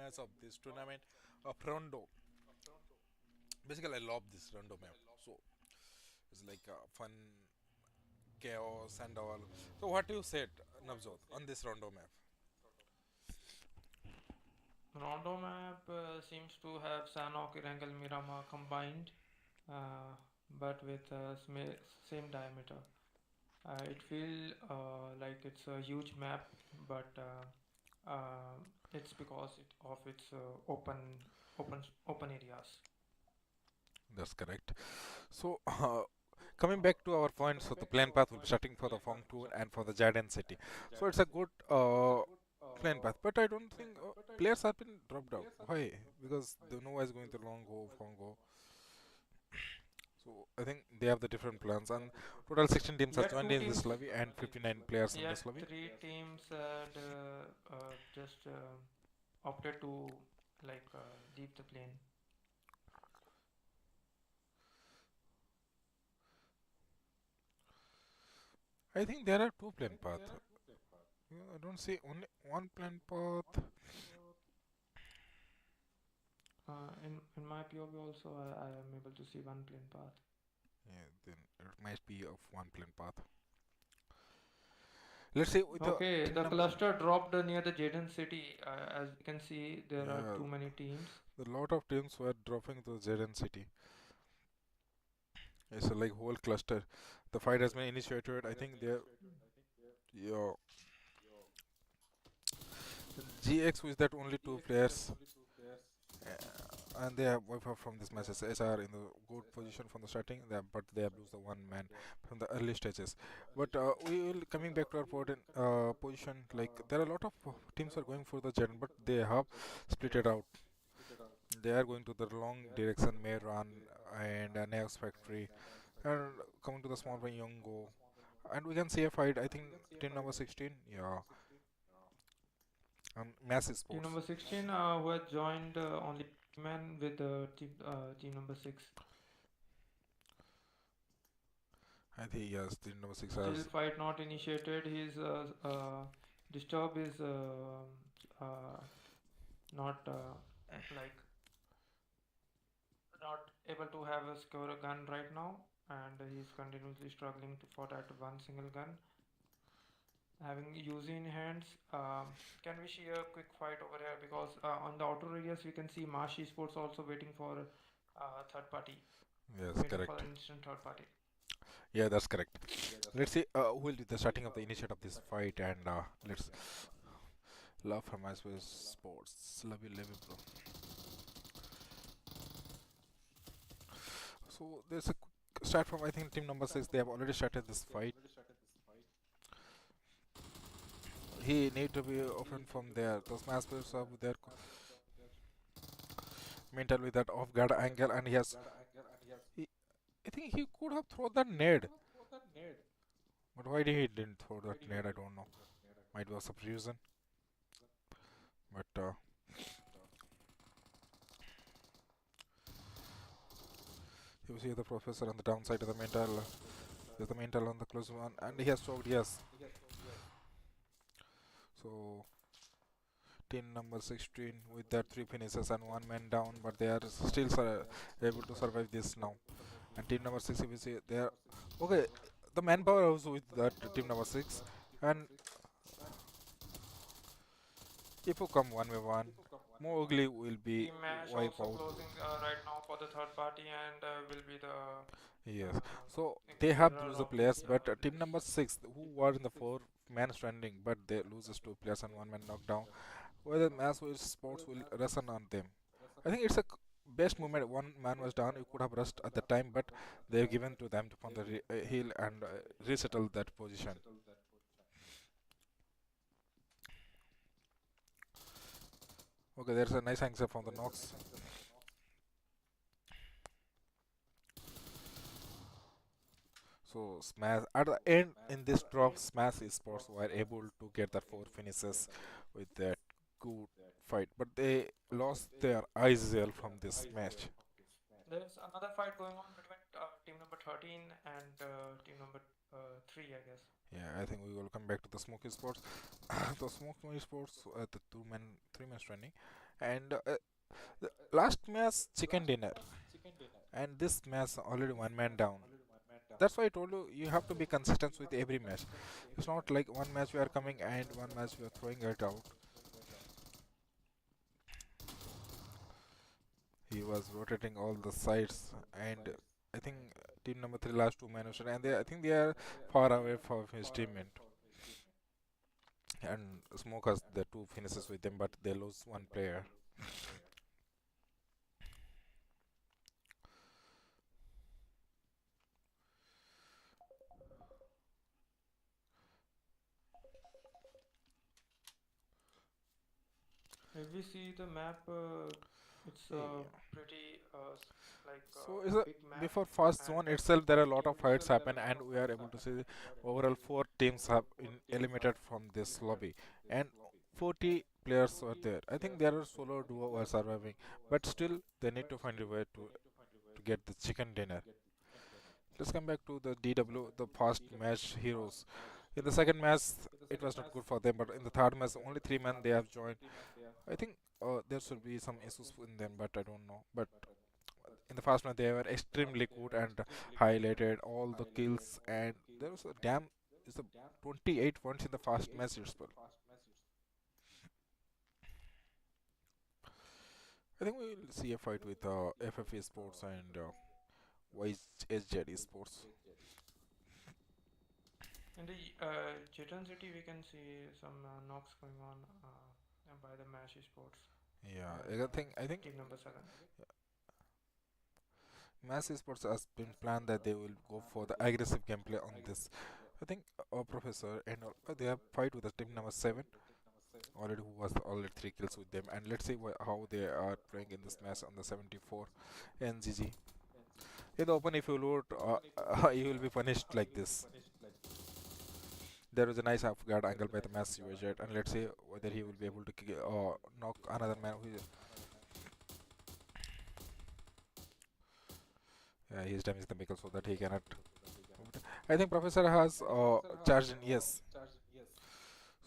match of this tournament of Rondo. Basically, I love this Rondo map. So it's like fun, chaos, and all. So what you said, Navjot, on this Rondo map? Rondo map seems to have Sanok, Erangel, Miramar combined, uh, but with same diameter. It feels like it's a huge map, but it's because of its open areas. That's correct. So, coming back to our point, so the plan path will be starting for the Fong Tour and for the Jaden City. So it's a good plan path, but I don't think players have been dropped out. Why? Because the Nova is going to Longo, Fongo. So I think they have the different plans, and total 16 teams has Yet joined two in this teams, lobby and 59 players in yet this lobby. three teams had just opted to leave the plane. I think there are two plan path. Yeah, I don't see only one plan path. In my POV also, I am able to see one plane path. Yeah, then it might be of one plan path. Let's say with the Okay, team the number. cluster dropped near the Jaden city. As we can see, there are Yeah, too many teams. a lot of teams were dropping to Zedden City. It's a like whole cluster. The fight has been initiated. I think they're yeah. GX with that only two players, and they have wiped out from this match. SR in the good position from the starting, but they have lose the one man from the early stages. But we will coming back to our position. Like there are a lot of teams are going for the Jet, but they have split it out. They are going to the long direction, Mehran and Neos Factory, and coming to the small one, Yongo. And we can see a fight. I think team number 16, yeah, Massive Team Sports. number 16, who had joined only man with team number 6. I think yes, team number 6 Still has. fight not initiated. His disturb is not like not able to have a secure a gun right now, and he's continuously struggling for that one single gun. Having Uzi in hands, can we see a quick fight over here? Because on the outer areas we can see Marsh Esports also waiting for third party, Yes, waiting for correct. an instant third party. Yeah, that's correct. Let's see who will do the starting of the initiate of this fight, and let's love from Massive Sports. Love you, bro. So there's a quick start from I think team number 6. They have already started this fight. He need to be open from there. Those masters are with their mental with that off guard angle, and he has. He, I think he could have thrown that nade, but why did he didn't throw that nade? I don't know. Might be some reason, but you see the professor on the downside of the mental. There's the mental on the close one, and he has choked. Yes. So team number 16 with their three finishes and one man down, but they are still able to survive this now. And team number 6, if you see, they are okay. The manpower also with that team number 6, and if you come one by one, more ugly will be Team Mash wipe also out. closing right now for the third party and will be the Yes, so they have winner lose the of players, this. but team number 6 who were in the four man standing, but they loses two players and one man knockdown. Whether mass will sports will resonate on them. I think it's a best moment. One man was down. You could have rushed at the time, but they've given to them to on the hill and resettle that position. Okay, there's a nice answer from the Knox. So Smash at the end in this drop, Smash Esports were able to get the four finishes with that good fight, but they lost their IZL from this match. There's another fight going on between team number 13 and team number 3, I guess. Yeah, I think we will come back to the Smoky Sports. The Smoky Sports, the two men, three men training, And the last match chicken dinner, and this match already one man down. That's why I told you you have to be consistent with every match. It's not like one match we are coming and one match we are throwing it out. He was rotating all the sides, and I think team number three last two man and I think they are far away from his teammate. And Smoke has the two finishes with them, but they lose one player. If we see the map, it's Yeah. pretty like So is a big map, before first and zone itself there are a lot of fights happen and we are able to see overall four teams have been eliminated from this lobby and 40 players were there. I think there are solo duo who are surviving, but still they need to find a way to get the chicken dinner. Let's come back to the DW, the first match heroes. In the second match, it was not good for them, but in the third match, only three men they have joined. I think there should be some issues in them, but I don't know. But in the first match, they were extremely good and highlighted all the kills, and there was a damn is a 28 points in the first match as well. I think we will see a fight with FF Esports and YHZ Esports. in the Chitan city we can see some knocks going on by the Mash Esports Yeah, and I think team number 7. Mass Esports has been planned that they will go for the aggressive gameplay on this. I think Professor and they have fight with the team number 7 already who has already 3 kills with them, and let's see how they are playing in this match on the 74 NGG. In the open if you loot you will be punished like this. There was a nice half guard angle by the Mass Jet, and let's see whether he will be able to knock another man who he's damaged the vehicle so that he cannot. I think Professor has charged in yes.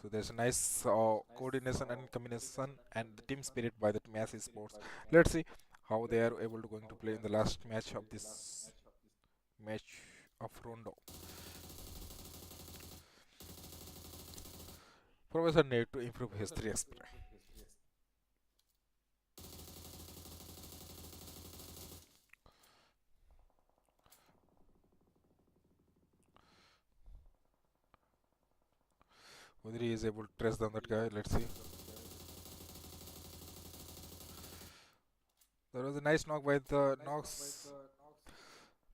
So there's a nice coordination and combination and the team spirit by the Mass Sports. Let's see how they are able to going to play in the last match of this match of Rondo. Professor need to improve his 3 XP. Whether he is able to trace down that guy, let's see. There was a nice knock by the Nox,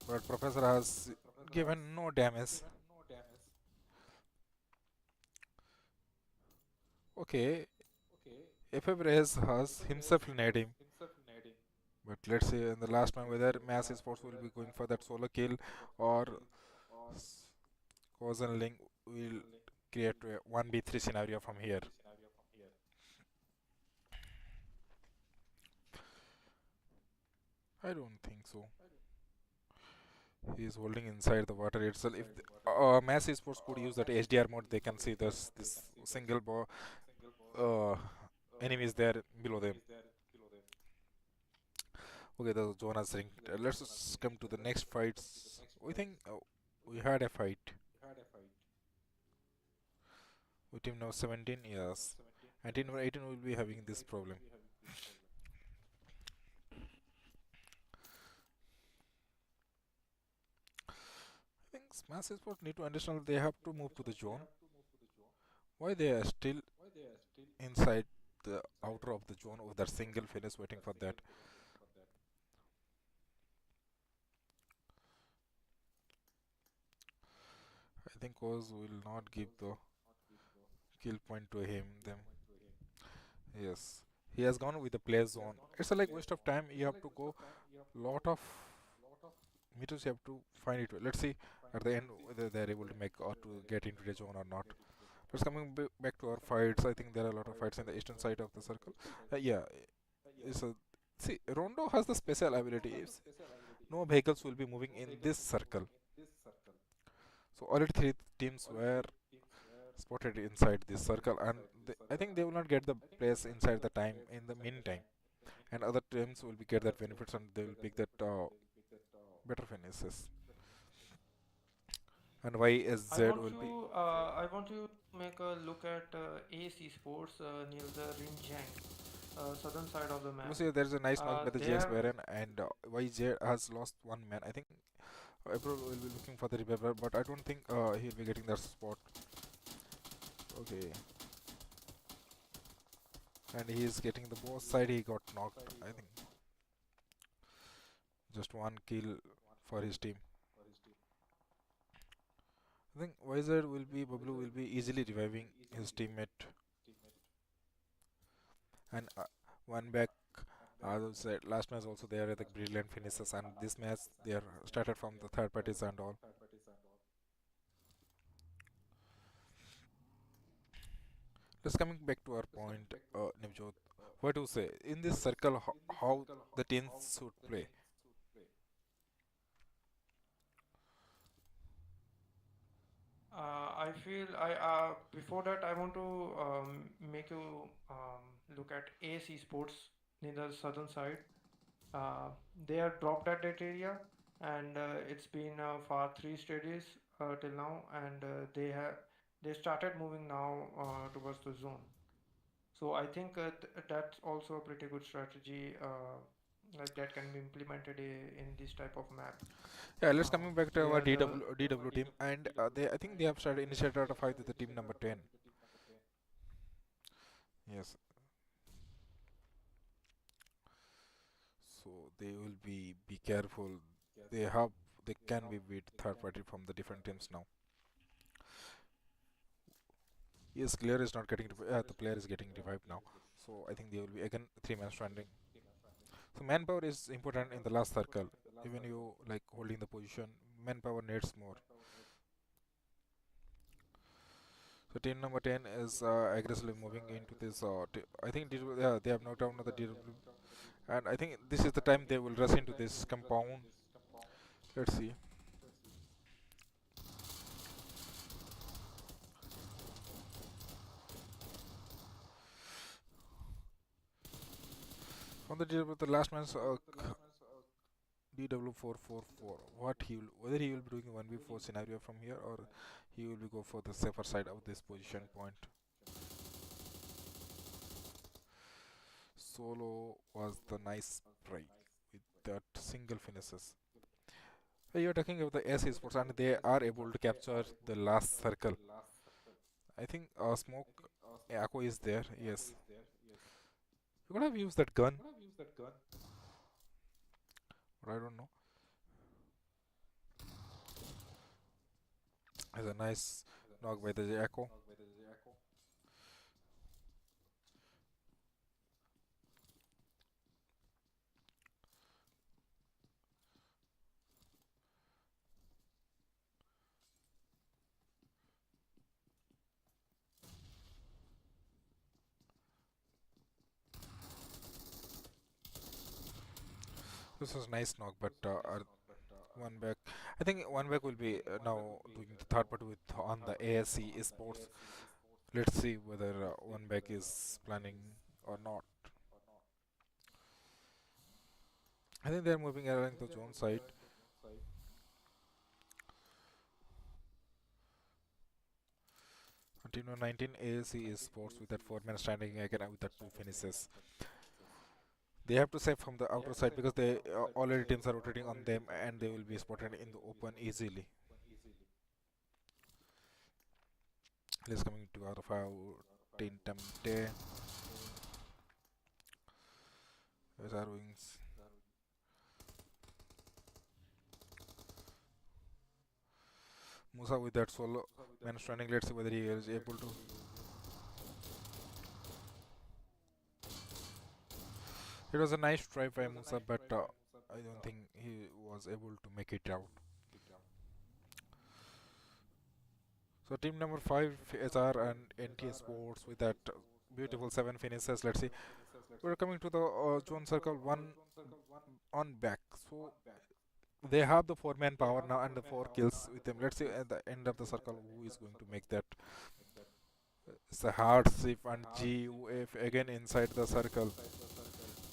but Professor has given no damage. Okay, FF Reyes has himself named him. But let's see in the last one whether Mass Sports will be going for that solo kill or Cousin Link will create a 1v3 scenario from here. I don't think so. He is holding inside the water itself. If Mass Sports could use that HDR mode, they can see this single uh, enemies there below them. Okay, the zone has linked. Let's just come to the next fights. We think we had a fight with team number 17, yes. And team number 18 will be having this problem. I think Smash Sports need to understand they have to move to the zone. Why they are still inside the outer of the zone with that single finish waiting for that. I think Oz will not give the kill point to him. Them. Yes. He has gone with the play zone. It's a like waste of time. You have to go lot of meters. You have to find it. Let's see at the end whether they're able to make or to get into the zone or not. Let's coming back to our fights. I think there are a lot of fights in the eastern side of the circle. Yeah, it's a see. Rondo has the special ability. No vehicles will be moving in this circle. So already three teams were spotted inside this circle, and I think they will not get the place inside the time in the meantime, and other teams will be get that benefits and they will pick that better finishes. And YSZ will be. I want you to make a look at Ace Esports near the Rinjang, southern side of the You map. see, there is a nice knock by the They JS have Baron, and YJ has lost one man. I think April will be looking for the reviver, but I don't think he'll be getting that spot. Okay, and he is getting the boss side. He got knocked. I think just one kill for his team. I think Wizard will be Bablu will be easily reviving his teammate, and one back. As I said, last match also they are the brilliant finishes, and this match they are started from the third parties and all. Let's coming back to our point, Nivjot. What to say in this circle? How the teams should play? I feel I before that I want to make you look at Ace Esports near the southern side. Uh, they are dropped at that area, and it's been for 3 stages till now, and they started moving now towards the zone. So I think that's also a pretty good strategy, like that can be implemented in this type of map. Yeah, let's coming back to our Where the DW team, and they I think they have started initiated a fight with the team number 10. Yes, so they will be careful. They have they can be beat third party from the different teams now. Yes, clear is not getting the player is getting revived now. So I think they will be again three man stranding. So manpower is important in the last circle. Even you like holding the position, manpower needs more. So team number 10 is aggressively moving into this. I think yeah, they have knocked down the DW, and I think this is the time they will rush into this compound. Let's see. On the DW, the last man's DW444. What he will, whether he will be doing a 1v4 scenario from here or he will be go for the safer side of this position point. Solo was the nice spray with that single finishes. You're talking about the S Esports and they are able to capture the last circle. I think Smoke Echo is there. Yes, you could have used that gun, but I don't know. As a nice knock by the Echo. This was nice knock, but one back. I think one back will be now doing the third part with on the ASC Esports. Let's see whether one back is planning or not. I think they're moving around the zone side. Team 19 ASC Esports with that four-man standing again with that two finishes. They have to save from the outer side because they already teams are rotating on them and they will be spotted in the open easily. Let's coming to out of our team Temte. Where's our wings? Musa with that solo man standing. Let's see whether he is able to. It was a nice try by Musa, but I don't think he was able to make it out. So team number 5 SR and NT Sports with that beautiful 7 finishes. Let's see. We're coming to the zone circle 1 on back. So they have the 4-man power now and the 4 kills with them. Let's see at the end of the circle who is going to make that. It's a hardship and GUF again inside the circle.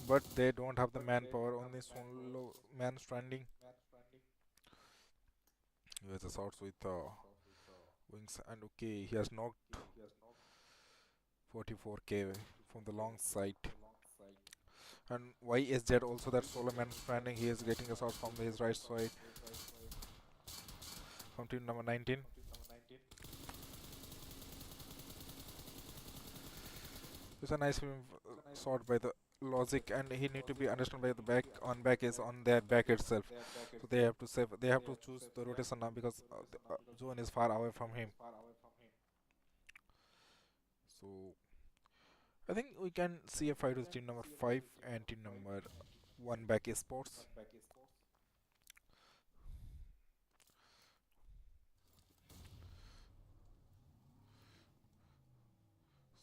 But they don't have the manpower, only solo man standing. He has a shots with wings, and okay, he has knocked 44k from the long side. And YSZ also that solo man standing, he is getting a shot from his right side from team number 19. It's a nice shot by the logic, and he need to be understood by the back. On back is on their back itself, so they have to save. They have to choose the rotation now because the zone is far away from him. So I think we can see a fight with team number 5 and team number 1 back Esports.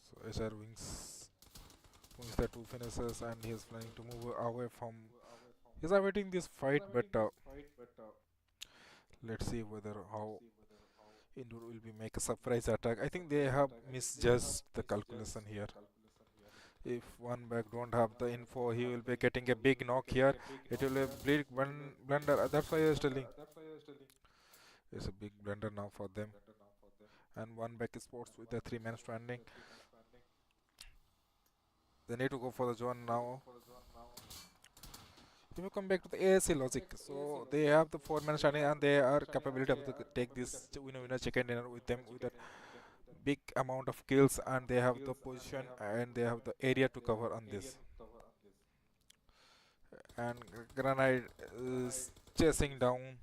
So SR wins the two finishes, and he is planning to move away from. He's awaiting this fight, but let's see whether how Indoor will be make a surprise attack. I think they have misjudged the calculation here. If one back don't have the info, he will be getting a big knock here. It will be a big blunder. That's why I was telling. It's a big blunder now for them. And one back Esports with the 3 men standing. They need to go for the zone now. If you come back to the ASC logic, so they have the 4 men standing and they are capability of to take this winner chicken dinner with them with a big amount of kills, and they have the position and they have the area to cover on this. And Granite is chasing down.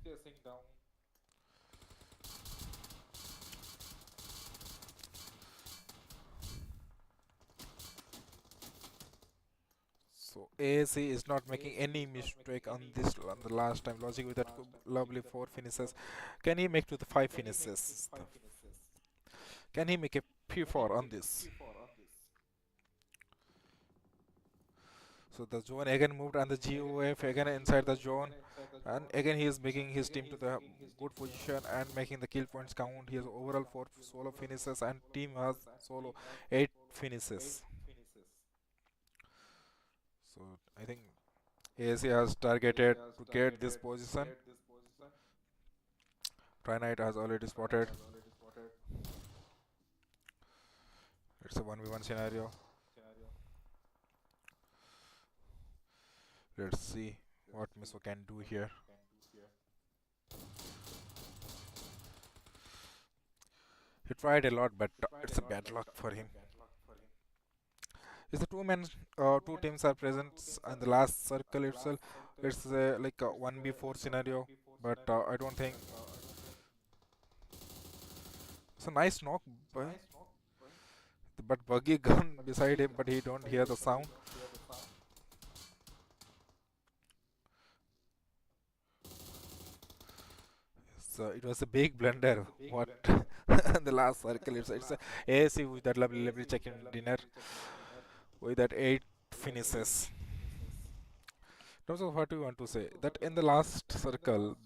So AAC is not making any mistake on this on the last time. Logic with that lovely 4 finishes. Can he make to the 5 finishes? Can he make a P4 on this? So the zone again moved and the GOF again inside the zone, and again he is making his team to the good position and making the kill points count. He has overall 4 solo finishes and team has solo 8 finishes. So I think AAC has targeted to get this position. Trinite has already spotted. It's a 1v1 scenario. Let's see what Miso can do here. He tried a lot, but it's a bad luck for him. Is the two teams are present in the last circle itself. It's like a 1v4 scenario, but I don't think it's a nice knock, but buggy gun beside him, but he don't hear the sound. So it was a big blunder. What the last circle? It's a AAC with that lovely chicken dinner with that 8 finishes. In terms of what we want to say, that in the last circle,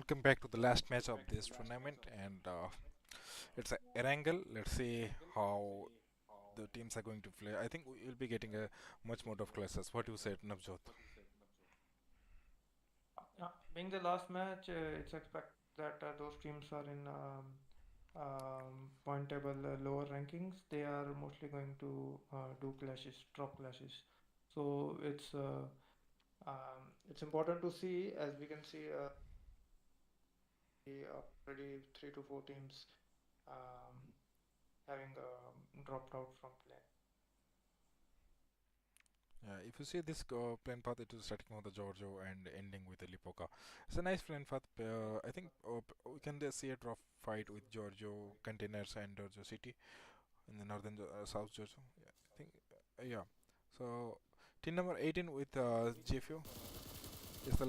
welcome back to the last match of this tournament, and it's a Erangel. Let's see how the teams are going to play. I think we'll be getting a much more of classes. What you said, Navjot? Being the last match, it's expect that those teams are in point table lower rankings. They are mostly going to do clashes, drop clashes. So it's important to see, as we can see, already 3 to 4 teams um, having dropped out from play. Yeah, if you see this plane path, it is starting with the Giorgio and ending with the Lipoka. It's a nice plane path. I think we can see a drop fight with Giorgio Containers and Giorgio City in the northern South Giorgio. Yeah, I think yeah. So team number 18 with GFU is the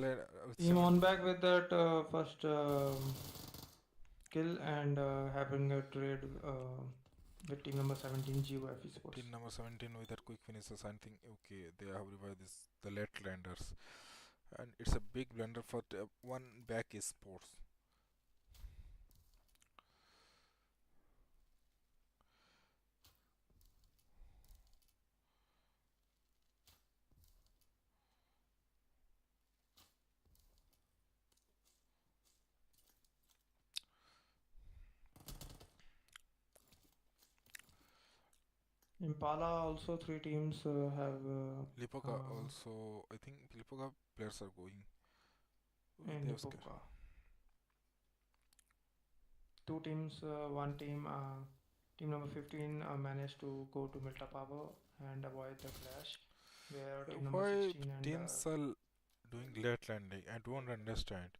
with Team 7. on back with that first kill and having a trade with team number 17 GOF Esports. Team number 17 with that quick finishes. I think okay, they have revived this the late landers, and it's a big blunder for one back is sports. Impala also three teams have Lipoka also, I think Lipoka players are going. in They have Lipovka. Two teams, one team, team number 15 managed to go to Milta Power and avoid the clash, where team number why 16 and teams are doing late landing? I don't understand.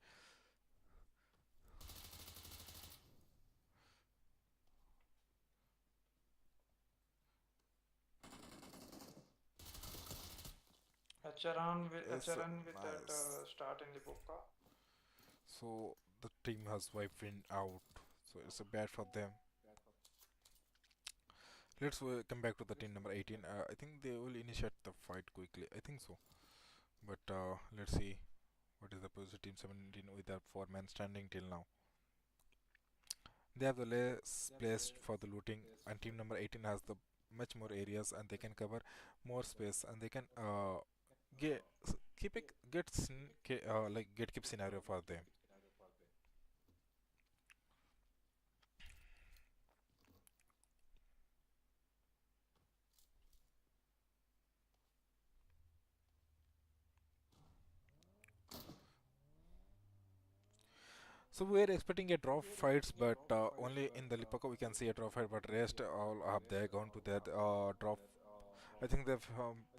It's HRN with that nice. start in Lipovka. So the team has wiped in out. So it's a bad for them. Let's come back to the team number 18. I think they will initiate the fight quickly. I think so. But let's see what is the position team 17 with a four-man standing till now. They have the less placed for the looting, and team number 18 has the much more areas, and they can cover more space, and they can get keep it like get keep scenario for them. So we are expecting a draw fights, but only in the Lipaka we can see a draw fight. But rest all have they gone to their draw. I think they've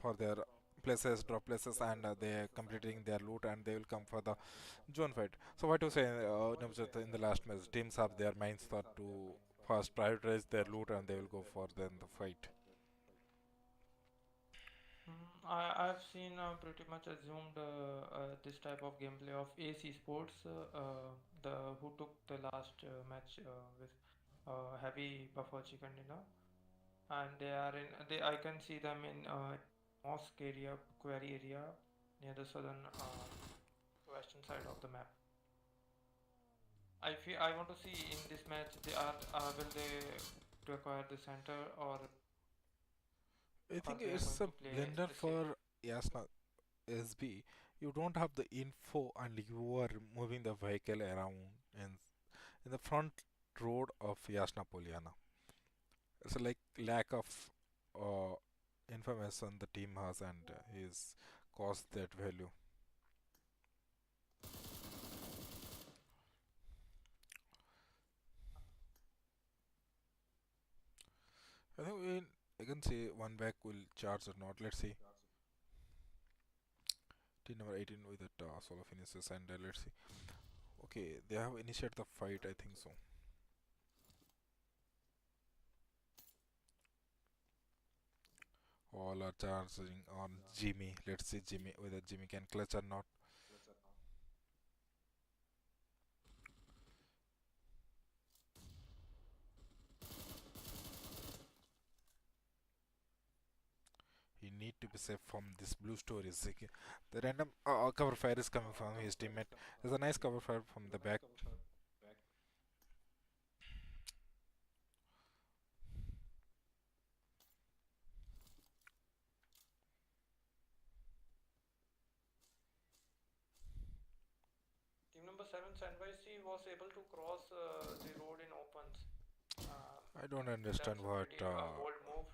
for their places, drop places, and they're completing their loot, and they will come for the zone fight. So what you say, Navjot, in the last match, teams have their minds thought to first prioritize their loot, and they will go for then the fight. I've seen pretty much assumed this type of gameplay of AC Sports, the who took the last match with heavy buffer chicken dinner, and they are in. They I can see them in mosque area, quarry area near the southern western side of the map. I want to see in this match they are will they to acquire the center I or think they are it's going a to play blender the safe. for Yasna SB. You don't have the info, and you are moving the vehicle around in the front road of Yasna Poliana. It's a like lack of uh, information the team has, and is caused that value. I think I can say one back will charge or not. Let's see. Team number 18 with that solo finishes, and let's see. Okay, they have initiated the fight. I think so. All are charging on Jimmy. Let's see Jimmy whether Jimmy can clutch or not. He need to be safe from this blue stories. The random cover fire is coming from his teammate. There's a nice cover fire from the back. Team number 7, Sandvice was able to cross the road in opens. Um, I don't understand that's a what. pretty bold move.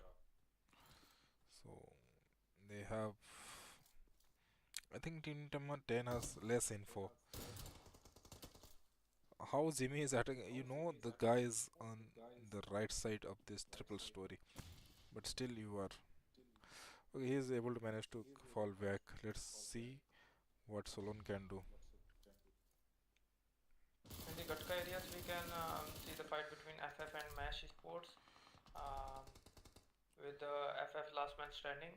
So they have. I think team number 10 has less info. How Jimmy is attacking? You know the guy is on the right side of this triple story, but still you are. Okay, he is able to manage to fall back. Let's see what Solon can do. In the Gatka areas, we can see the fight between FF and Mesh Esports. Um, with the FF last man standing.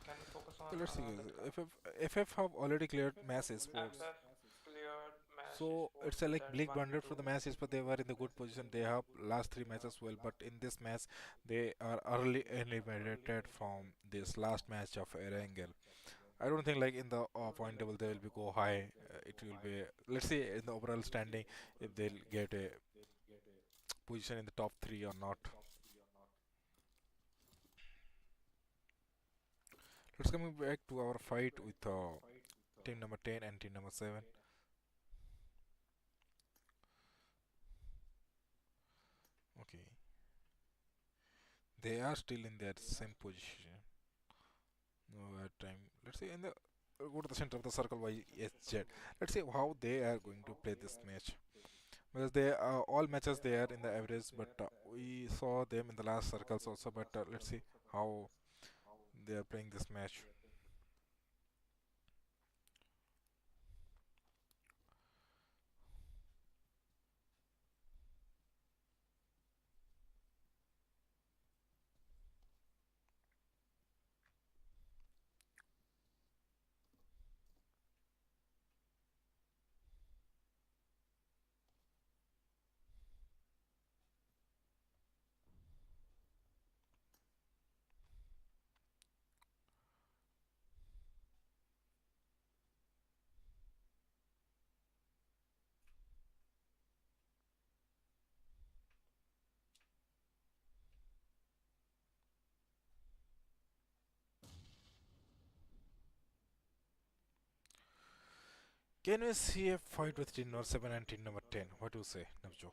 Can we focus on Okay, let's see. Gatka? FF have already cleared mass sports, FF cleared Mesh so Esports it's a with like that bleak blunder for 1v2. the matches, but they were in the good position. They have last three matches well, but in this match they are early eliminated from this last match of Erangel. I don't think like in the point table they will be go high. It will be, let's see in the overall standing if they'll get a position in the top three or not. Let's coming back to our fight with team number 10 and team number 7. Okay, they are still in their same position. No bad time. Let's see in the go to the center of the circle by SZ. Let's see how they are going to play this match. Because they all matches they are in the average, but we saw them in the last circles also. But let's see how they are playing this match. Can we see a fight with team number 7 and team number 10? What do you say, Navjot?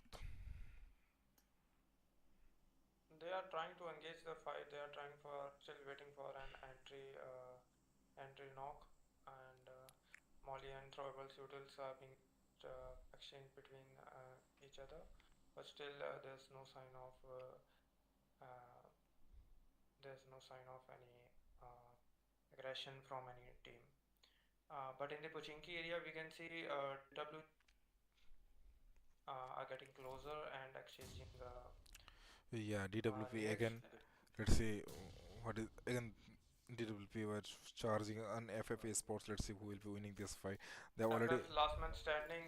They are trying to engage the fight. They are trying for still waiting for an entry knock, and Molly and throwable suitals are being exchanged between each other. But still, uh, there's no sign of any aggression from any team. But in the Pochinki area, we can see W are getting closer and exchanging Yeah, DWP raids. again. Let's see what is again. DWP was charging on FFA Sports. Let's see who will be winning this fight. They have already. FF last man standing.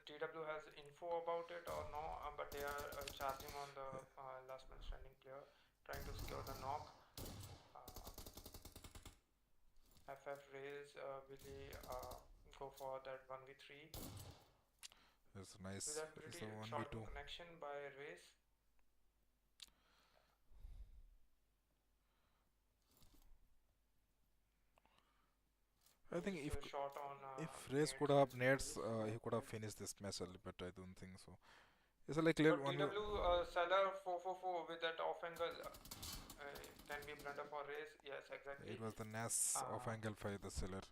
DW has info about it or no? But they are charging on the last man standing player, trying to secure the knock. FF raise will he go for that 1v3 It's with nice. that It's pretty a short 1v2. connection by race. I think He's short on if Reyes could nades have basically. nets, he could have finished this match early, but I don't think so. It's a like clear But one. DW seller 444 with that off angle can be blunder for race. Yes, It exactly. was the Nas off Uh, angle fight, the seller.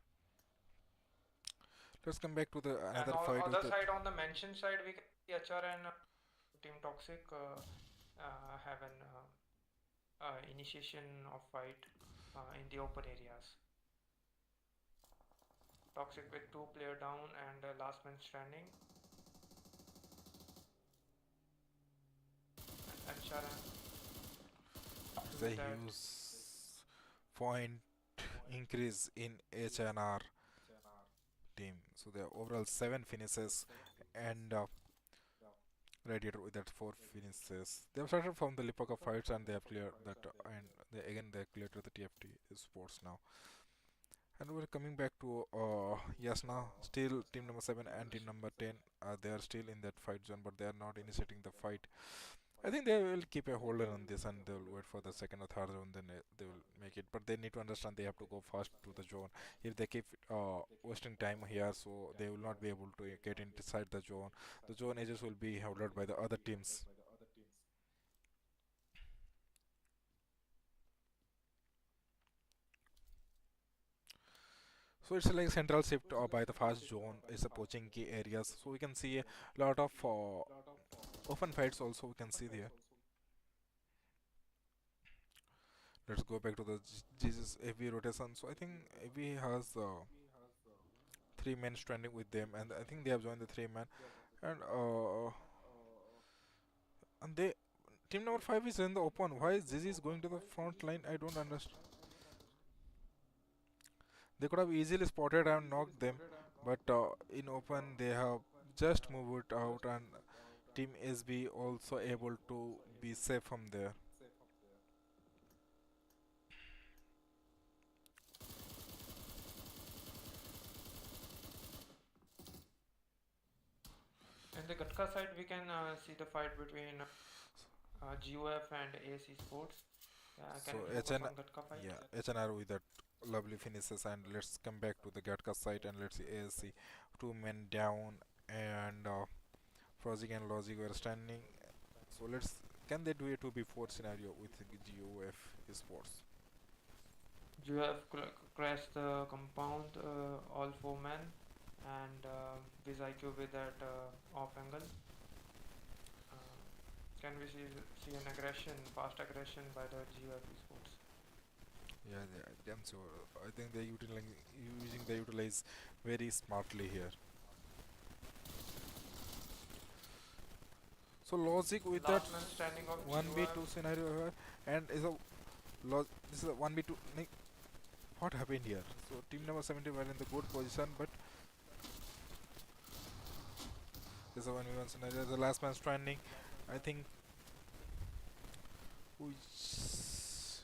Let's come back to the and another on fight with other it. side, on the mention side, we can see HR and Team Toxic have an initiation of fight in the open areas. Toxic with two player down and last man standing. And HR It's a with that. huge point increase in HNR team. So the overall seven finishes, and Radiator with that four finishes. They have started from the Lipoka fights and they have cleared that, and again they cleared to the TFT sports now. And we're coming back to yes now still team number 7 and team number 10, they are still in that fight zone but they are not initiating the fight. I think they will keep a hold on this and they will wait for the second or third zone, then they will make it. But they need to understand they have to go fast to the zone. If they keep wasting time here, so they will not be able to get inside the zone. The zone edges will be held by the other teams. So it's like central shift by the fast zone is approaching key areas. So we can see a lot of open fights also we can see there. Let's go back to the Jesus AV rotation. So I think AV has three men standing with them, and I think they have joined the three men, and they team number 5 is in the open. Why is Zizi is going to the front line? I don't understand. They could have easily spotted and knocked them, but in open they have just moved it out, and team SB also able to be safe from there. In the Gatka side, we can see the fight between GOF and AC Sports. Can So we focus HN, on Gatka fight? yeah, HNR with that lovely finishes, and let's come back to the Gatka site and let's see ASC, two men down, and Frozik and Logic were standing. So let's, can they do a 2v4 scenario with GOF Esports? GOF crashed the compound, all four men, and Viz IQ with that off angle. Uh, can we see an aggression, fast aggression by the GOF Esports? Yeah, damn sure. I think they using the utilize very smartly here. So Logic with that Last man standing of 1v2 GOF. scenario here, and is a this is a 1v2. What happened here? So team number 70 were in the good position, but this is a 1v1 scenario. The last man standing. I think which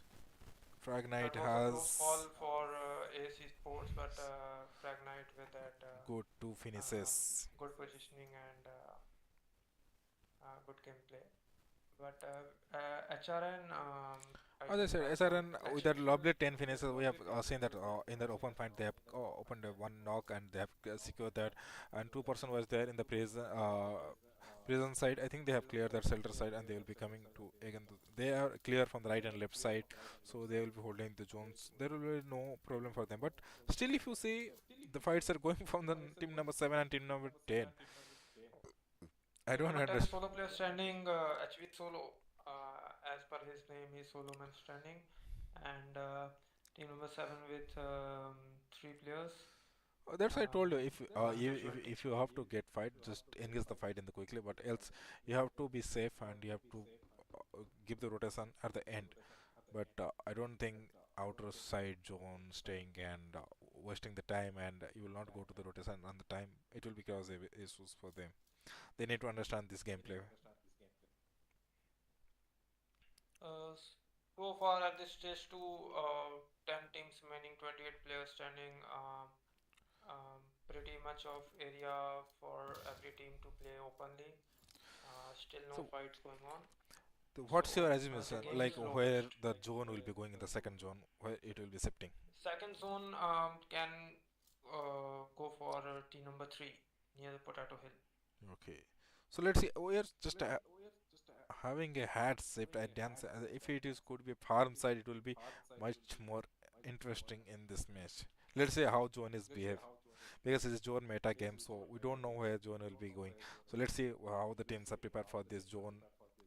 Frag That Knight was a close call has for AC Sports, but Frag Knight with that good two um, finishes. good positioning and good gameplay. But HRN, I As I think said, SRN with actually that lovely 10 finishes, we have seen that in that open fight they have opened one knock and they have secured that, and 2% was there in the prison side. I think they have cleared that shelter side and they will be coming to again. They are clear from the right and left side, so they will be holding the zones. There will be no problem for them. But still, if you see, the fights are going from the team number 7 and team number 10. I team don't number 10 understand. solo player standing, HV solo, as per his name, he's solo man standing, and team number 7 with three players, That's why I told you, one casualty. if you have to get fight, just engage the fight in the quickly. But else, you have to be safe and you have to give the rotation at the end. But I don't think outer side zone staying and wasting the time, and you will not go to the rotation on the time. It will be cause issues for them. They need to understand this gameplay. So far at this stage, 10 teams remaining, 28 players standing. Pretty much of area for every team to play openly. Still no So, fights going on. what's your So the estimation? game is Like slow where paced. the zone will be going in the second zone, where it will be shifting? Second zone can go for team number 3 near the Potato Hill. Okay. So let's see. We are just having a hat shaped at dance. If it is could be farm side, it will be much more interesting in this match. Let's see how Zone is behave, because it's a Zone meta game, so we don't know where Zone will be going. So let's see how the teams are prepared for this Zone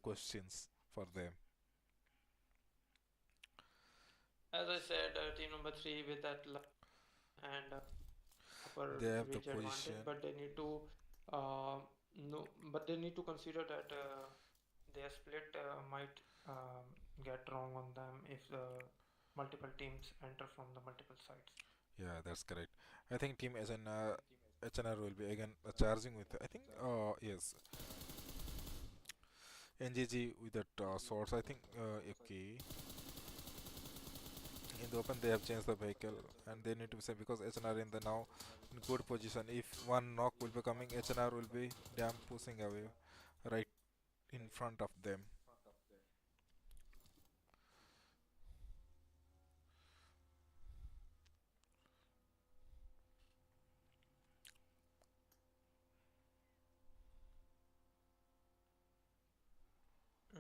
questions for them. As I said, team number 3 with that and upper They have the bridge advantage, position. but they need to uh, no, but they need to consider that their split might get wrong on them if the multiple teams enter from the multiple sides. Yeah, that's correct. I think Team SN, HNR will be again charging with. I think. Yes. NGG with that swords. I think okay. In the open, they have changed the vehicle, and they need to be safe because HNR in the now in good position. If one knock will be coming, HNR will be damn pushing away right in front of them.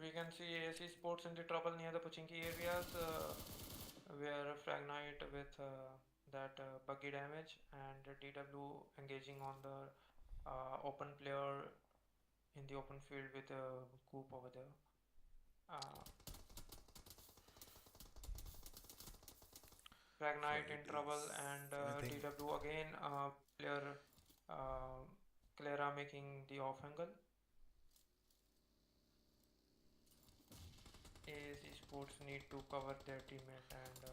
We can see AC Sports into trouble near the Pochinki areas, where Frag Knight with that buggy damage and DW engaging on the open player in the open field with a Coop over there. Uh, Frag Knight in trouble Fridays. and I think DW again, player uh, Clara making the off angle. AC Sports need to cover their teammate and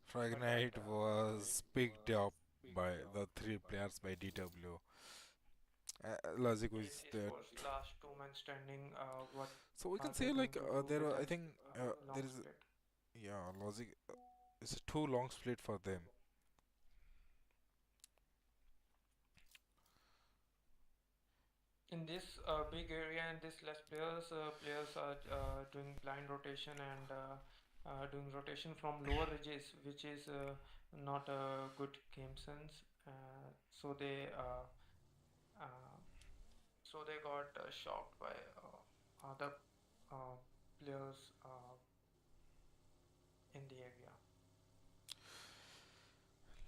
Frag protect. Knight was picked up by the three players by DW. Logic was AC that. Sports last two men standing. What So we are can they say going like to do there with are, I this think long there is split? yeah logic. It's a too long split for them. In this big area and this less players, players are doing blind rotation and doing rotation from lower ridges, which is not a good game sense. So they uh, they got shocked by other uh, players in the area.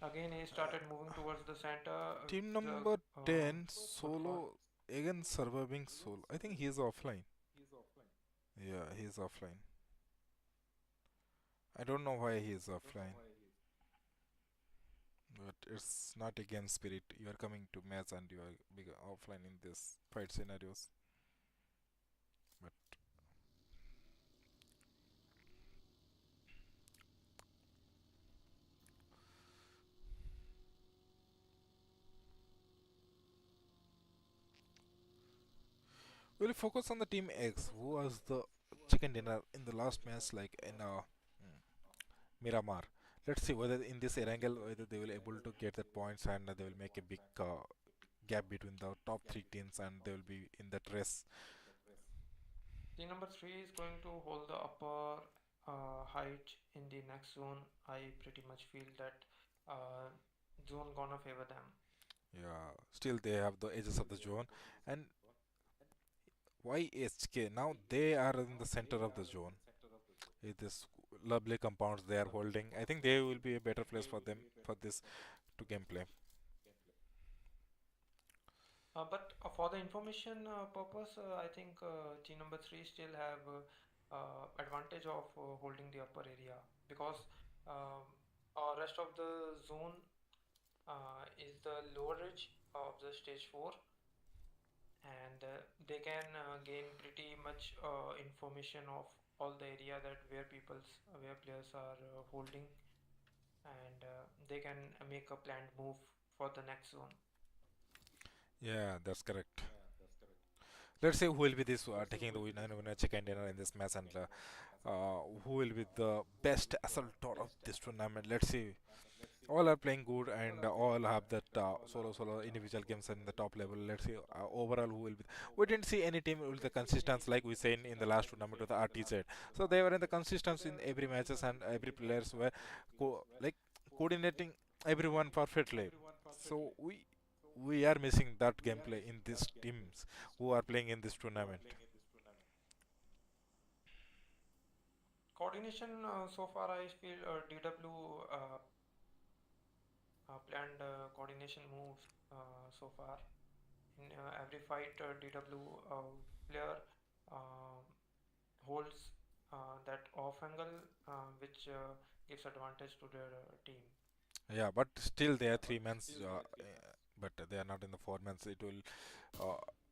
Again, he started moving towards the center. Team The number uh, 10 footfall. solo again surviving solo. I think he is offline. Yeah, he is offline. I don't know why he is offline. But it's not against spirit. You are coming to match and you are big offline in this fight scenarios. But we'll focus on the team X, who was the chicken dinner in the last match, like in Miramar. Let's see whether in this Erangel whether they will able to get that points and they will make a big gap between the top three teams and they will be in that race. Team number three is going to hold the upper height in the next zone. I pretty much feel that uh, zone gonna favor them. Yeah, still they have the edges of the zone. And why HK? Now they are in the center of the zone. It is lovely compounds they are holding. I think they will be a better place for them for this to gameplay. But for the information purpose, I think team number three still have advantage of holding the upper area because um, rest of the zone is the lower ridge of the stage 4, and they can gain pretty much information of all the area that where players are holding, and they can make a planned move for the next zone. Yeah, that's correct. Let's see who will be this taking the winner chicken dinner in this match and who will be the best assaultor of this tournament. Let's see. All are playing good and all have that solo individual games in the top level. Let's see overall who will be. We didn't see any team with the consistency like we said in the last tournament with the RTZ. So they were in the consistency in every matches and every players were like coordinating everyone perfectly. So we are missing that gameplay in these teams who are playing in this tournament. Coordination so far, I feel DW planned coordination moves so far. In every fight, DW player uh, holds that off angle, which gives advantage to their team. Yeah, but still they are three mans, but they are not in the four mans. It will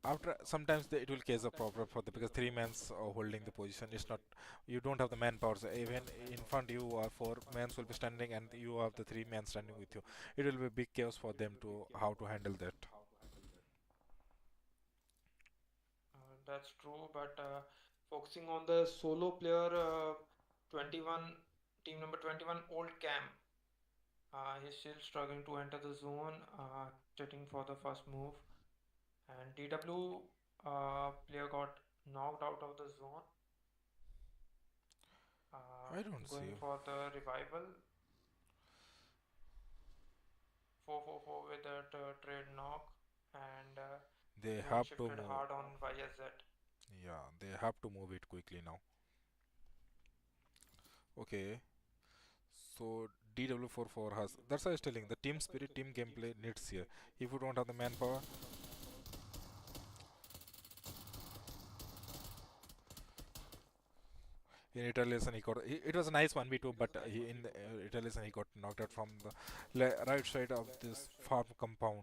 after sometimes it will case a problem for the because three mans holding the position. It's not you don't have the manpower. So even in front you are four mans will be standing and you have the three men standing with you. It will be big chaos for them to how to handle that. That's true, but focusing on the solo player, 21, team number 21, Old Cam. He's still struggling to enter the zone, getting for the first move. And DW player got knocked out of the zone, I don't see. going for the revival. 4-4-4 with that trade knock, and They main have to shifted move. hard on YZ. Yeah, they have to move it quickly now. Okay, so DW44 has. That's why I was telling. The team spirit, team gameplay needs here. If you don't have the manpower, in retaliation he got. It was a nice 1v2, but in the retaliation he got knocked out from the right side of this farm compound.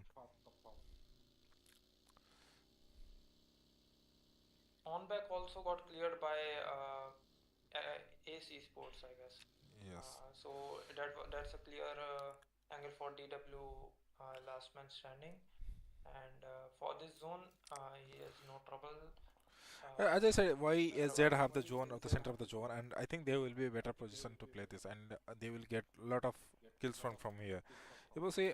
Onback also got cleared by AC Sports, I guess. Yes. So that's a clear angle for DW, last man standing. And for this zone, he has no trouble. As I said, why is Z have the zone of the center of the zone, and I think they will be a better position to play this, and they will get a lot of kills from here. You will say,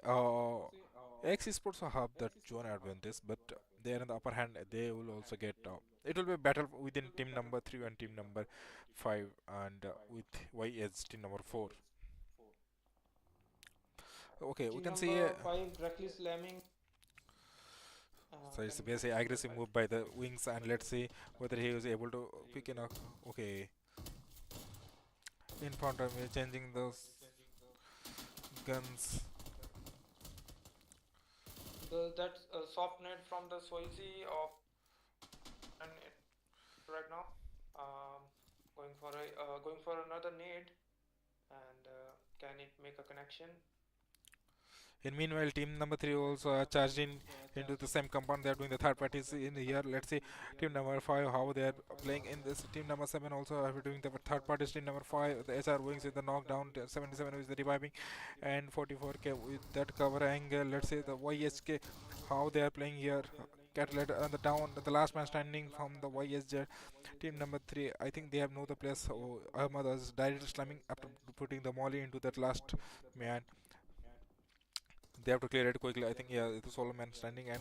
X Esports will have that zone advantage, but they are in the upper hand. They will also get. It will be a battle within team number 3 and team number 5, and with Y as team number 4. Okay, we Team can see. number 5 directly slamming. So Can it's you basically focus on the aggressive right? move by the wings, and let's see whether he was able to pick in a. Okay, in front of me, changing those guns. That's a soft net from the Swazi of and it right now. Um, going for another nade, and can it make a connection? In meanwhile, team number 3 also charged in into the same compound. They are doing the third parties in here. Let's see team number 5 how they are playing in this. Team number 7 also are doing the third parties. Team number 5 the SR wings with the knockdown. 77 is the reviving, and 44k with that cover angle. Let's see the YSK how they are playing here. Catalyst on the down, the last man standing from the YSJ team number 3. I think they have know the place. So Ahmad is directly slamming after putting the molly into that last man. They have to clear it quickly. I think yeah, it's a solo man standing, and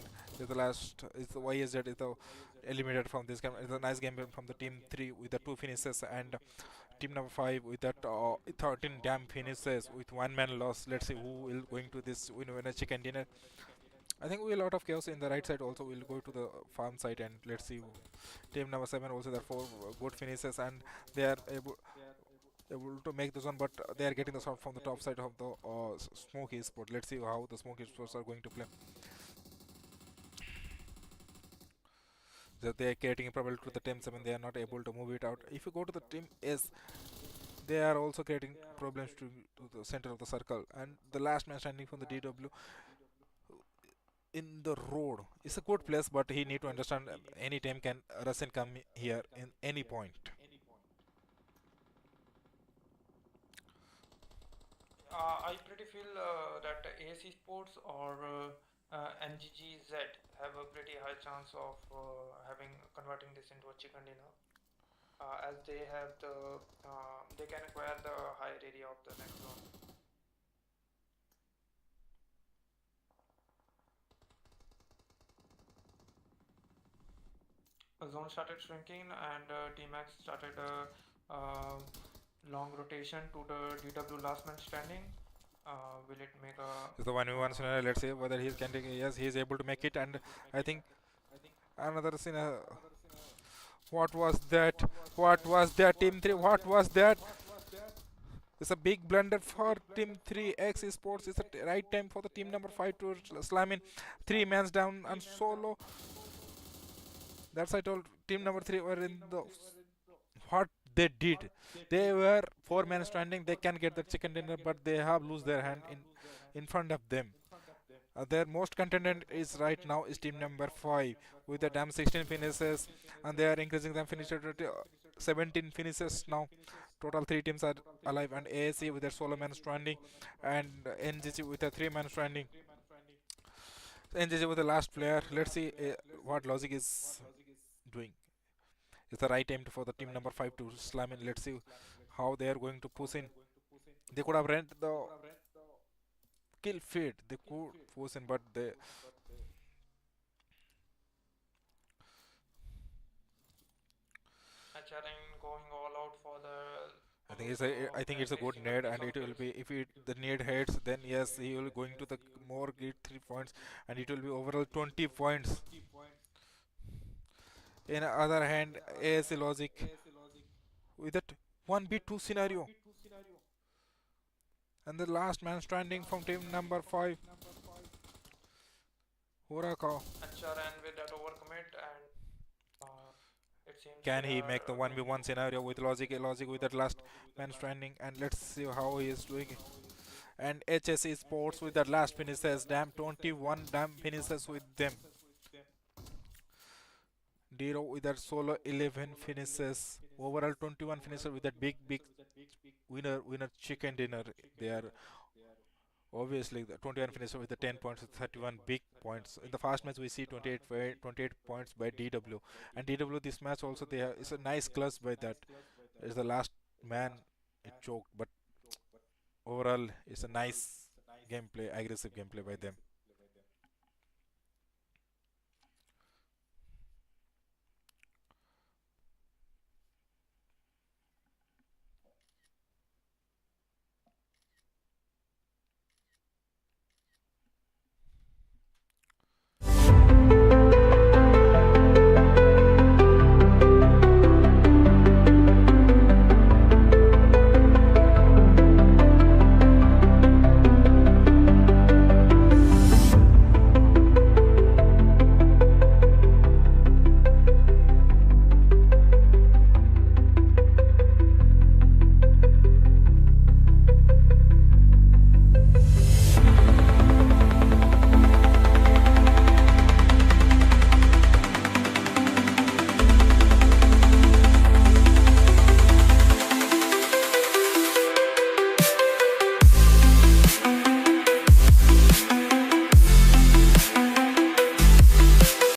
the last is the YSZ is the eliminated from this game. It's a nice game from the team 3 with the 2 finishes, and team number 5 with that 13 damn finishes with one man loss. Let's see who will going to this winner chicken dinner. I think we will a lot of chaos in the right side also. We'll go to the farm side, and let's see team number 7 also there 4 good finishes, and they are able to make the zone, but they are getting the shot from the top side of the Smoky Sport. Let's see how the Smoky Sports are going to play. That they are creating a problem to the team 7. They are not able to move it out. If you go to the team S, they are also creating problems to the center of the circle. And the last man standing from the DW in the road is a good place, but he need to understand any team can rush and come here in any point. I pretty feel that AC Sports or NGGZ have a pretty high chance of having converting this into a chicken dinner, as they have they can acquire the higher area of the next zone. The zone started shrinking, and Team X started a long rotation to the DW last man standing. Will it make a Is the 1v1 scenario. Let's see whether he can take. Yes, he is able to make it, and I think another scenario. What was that? What was that, Team 3? What was that? It's a big blunder for Team 3 X Esports. It's the right time for the team number 5 to slam in. 3 mans down and solo. That's I told team number 3 were in the. What they did. They were 4 men standing. They can get the chicken dinner, but they have lose their hand in front of them. Their most contended is right now is team number 5 with the damn 16 finishes, and they are increasing them finishes to 17 finishes now. Total 3 teams are alive, and ASC with their solo man stranding, and NGC with a 3 man stranding. NGC with the last player. Let's see what Logic is doing. It's the right time for the team number 5 to slam in. Let's see how they are going to push in. They could have rent the kill feed. They could push in, but they. HRN going all out for the I think it's a. also I think and it's a good wasting a need, piece and of it will kills. be if it the need hits, then yes, he will going to the more get 3 points, and it will be overall 20 points. In other hand, ASC Logic with that 1v2 scenario, and the last man standing from team number 5, Huraka. HRN with that overcommit and uh, it seems Can they he make the are going 1v1 to scenario with Logic? Logic with that last man standing, and let's see how he is doing. And HS Esports with that last finishes. Damn, 21 damn finishes with them. Dero with that solo 11 finishes. Overall 21 finishes with that big winner chicken dinner. They are obviously the 21 finisher with the 10 points with 31 big points. In the first match we see 28 points by DW, and DW this match also they have, it's a nice clutch by that. It's the last man it choked, but overall it's a nice gameplay, aggressive gameplay by them.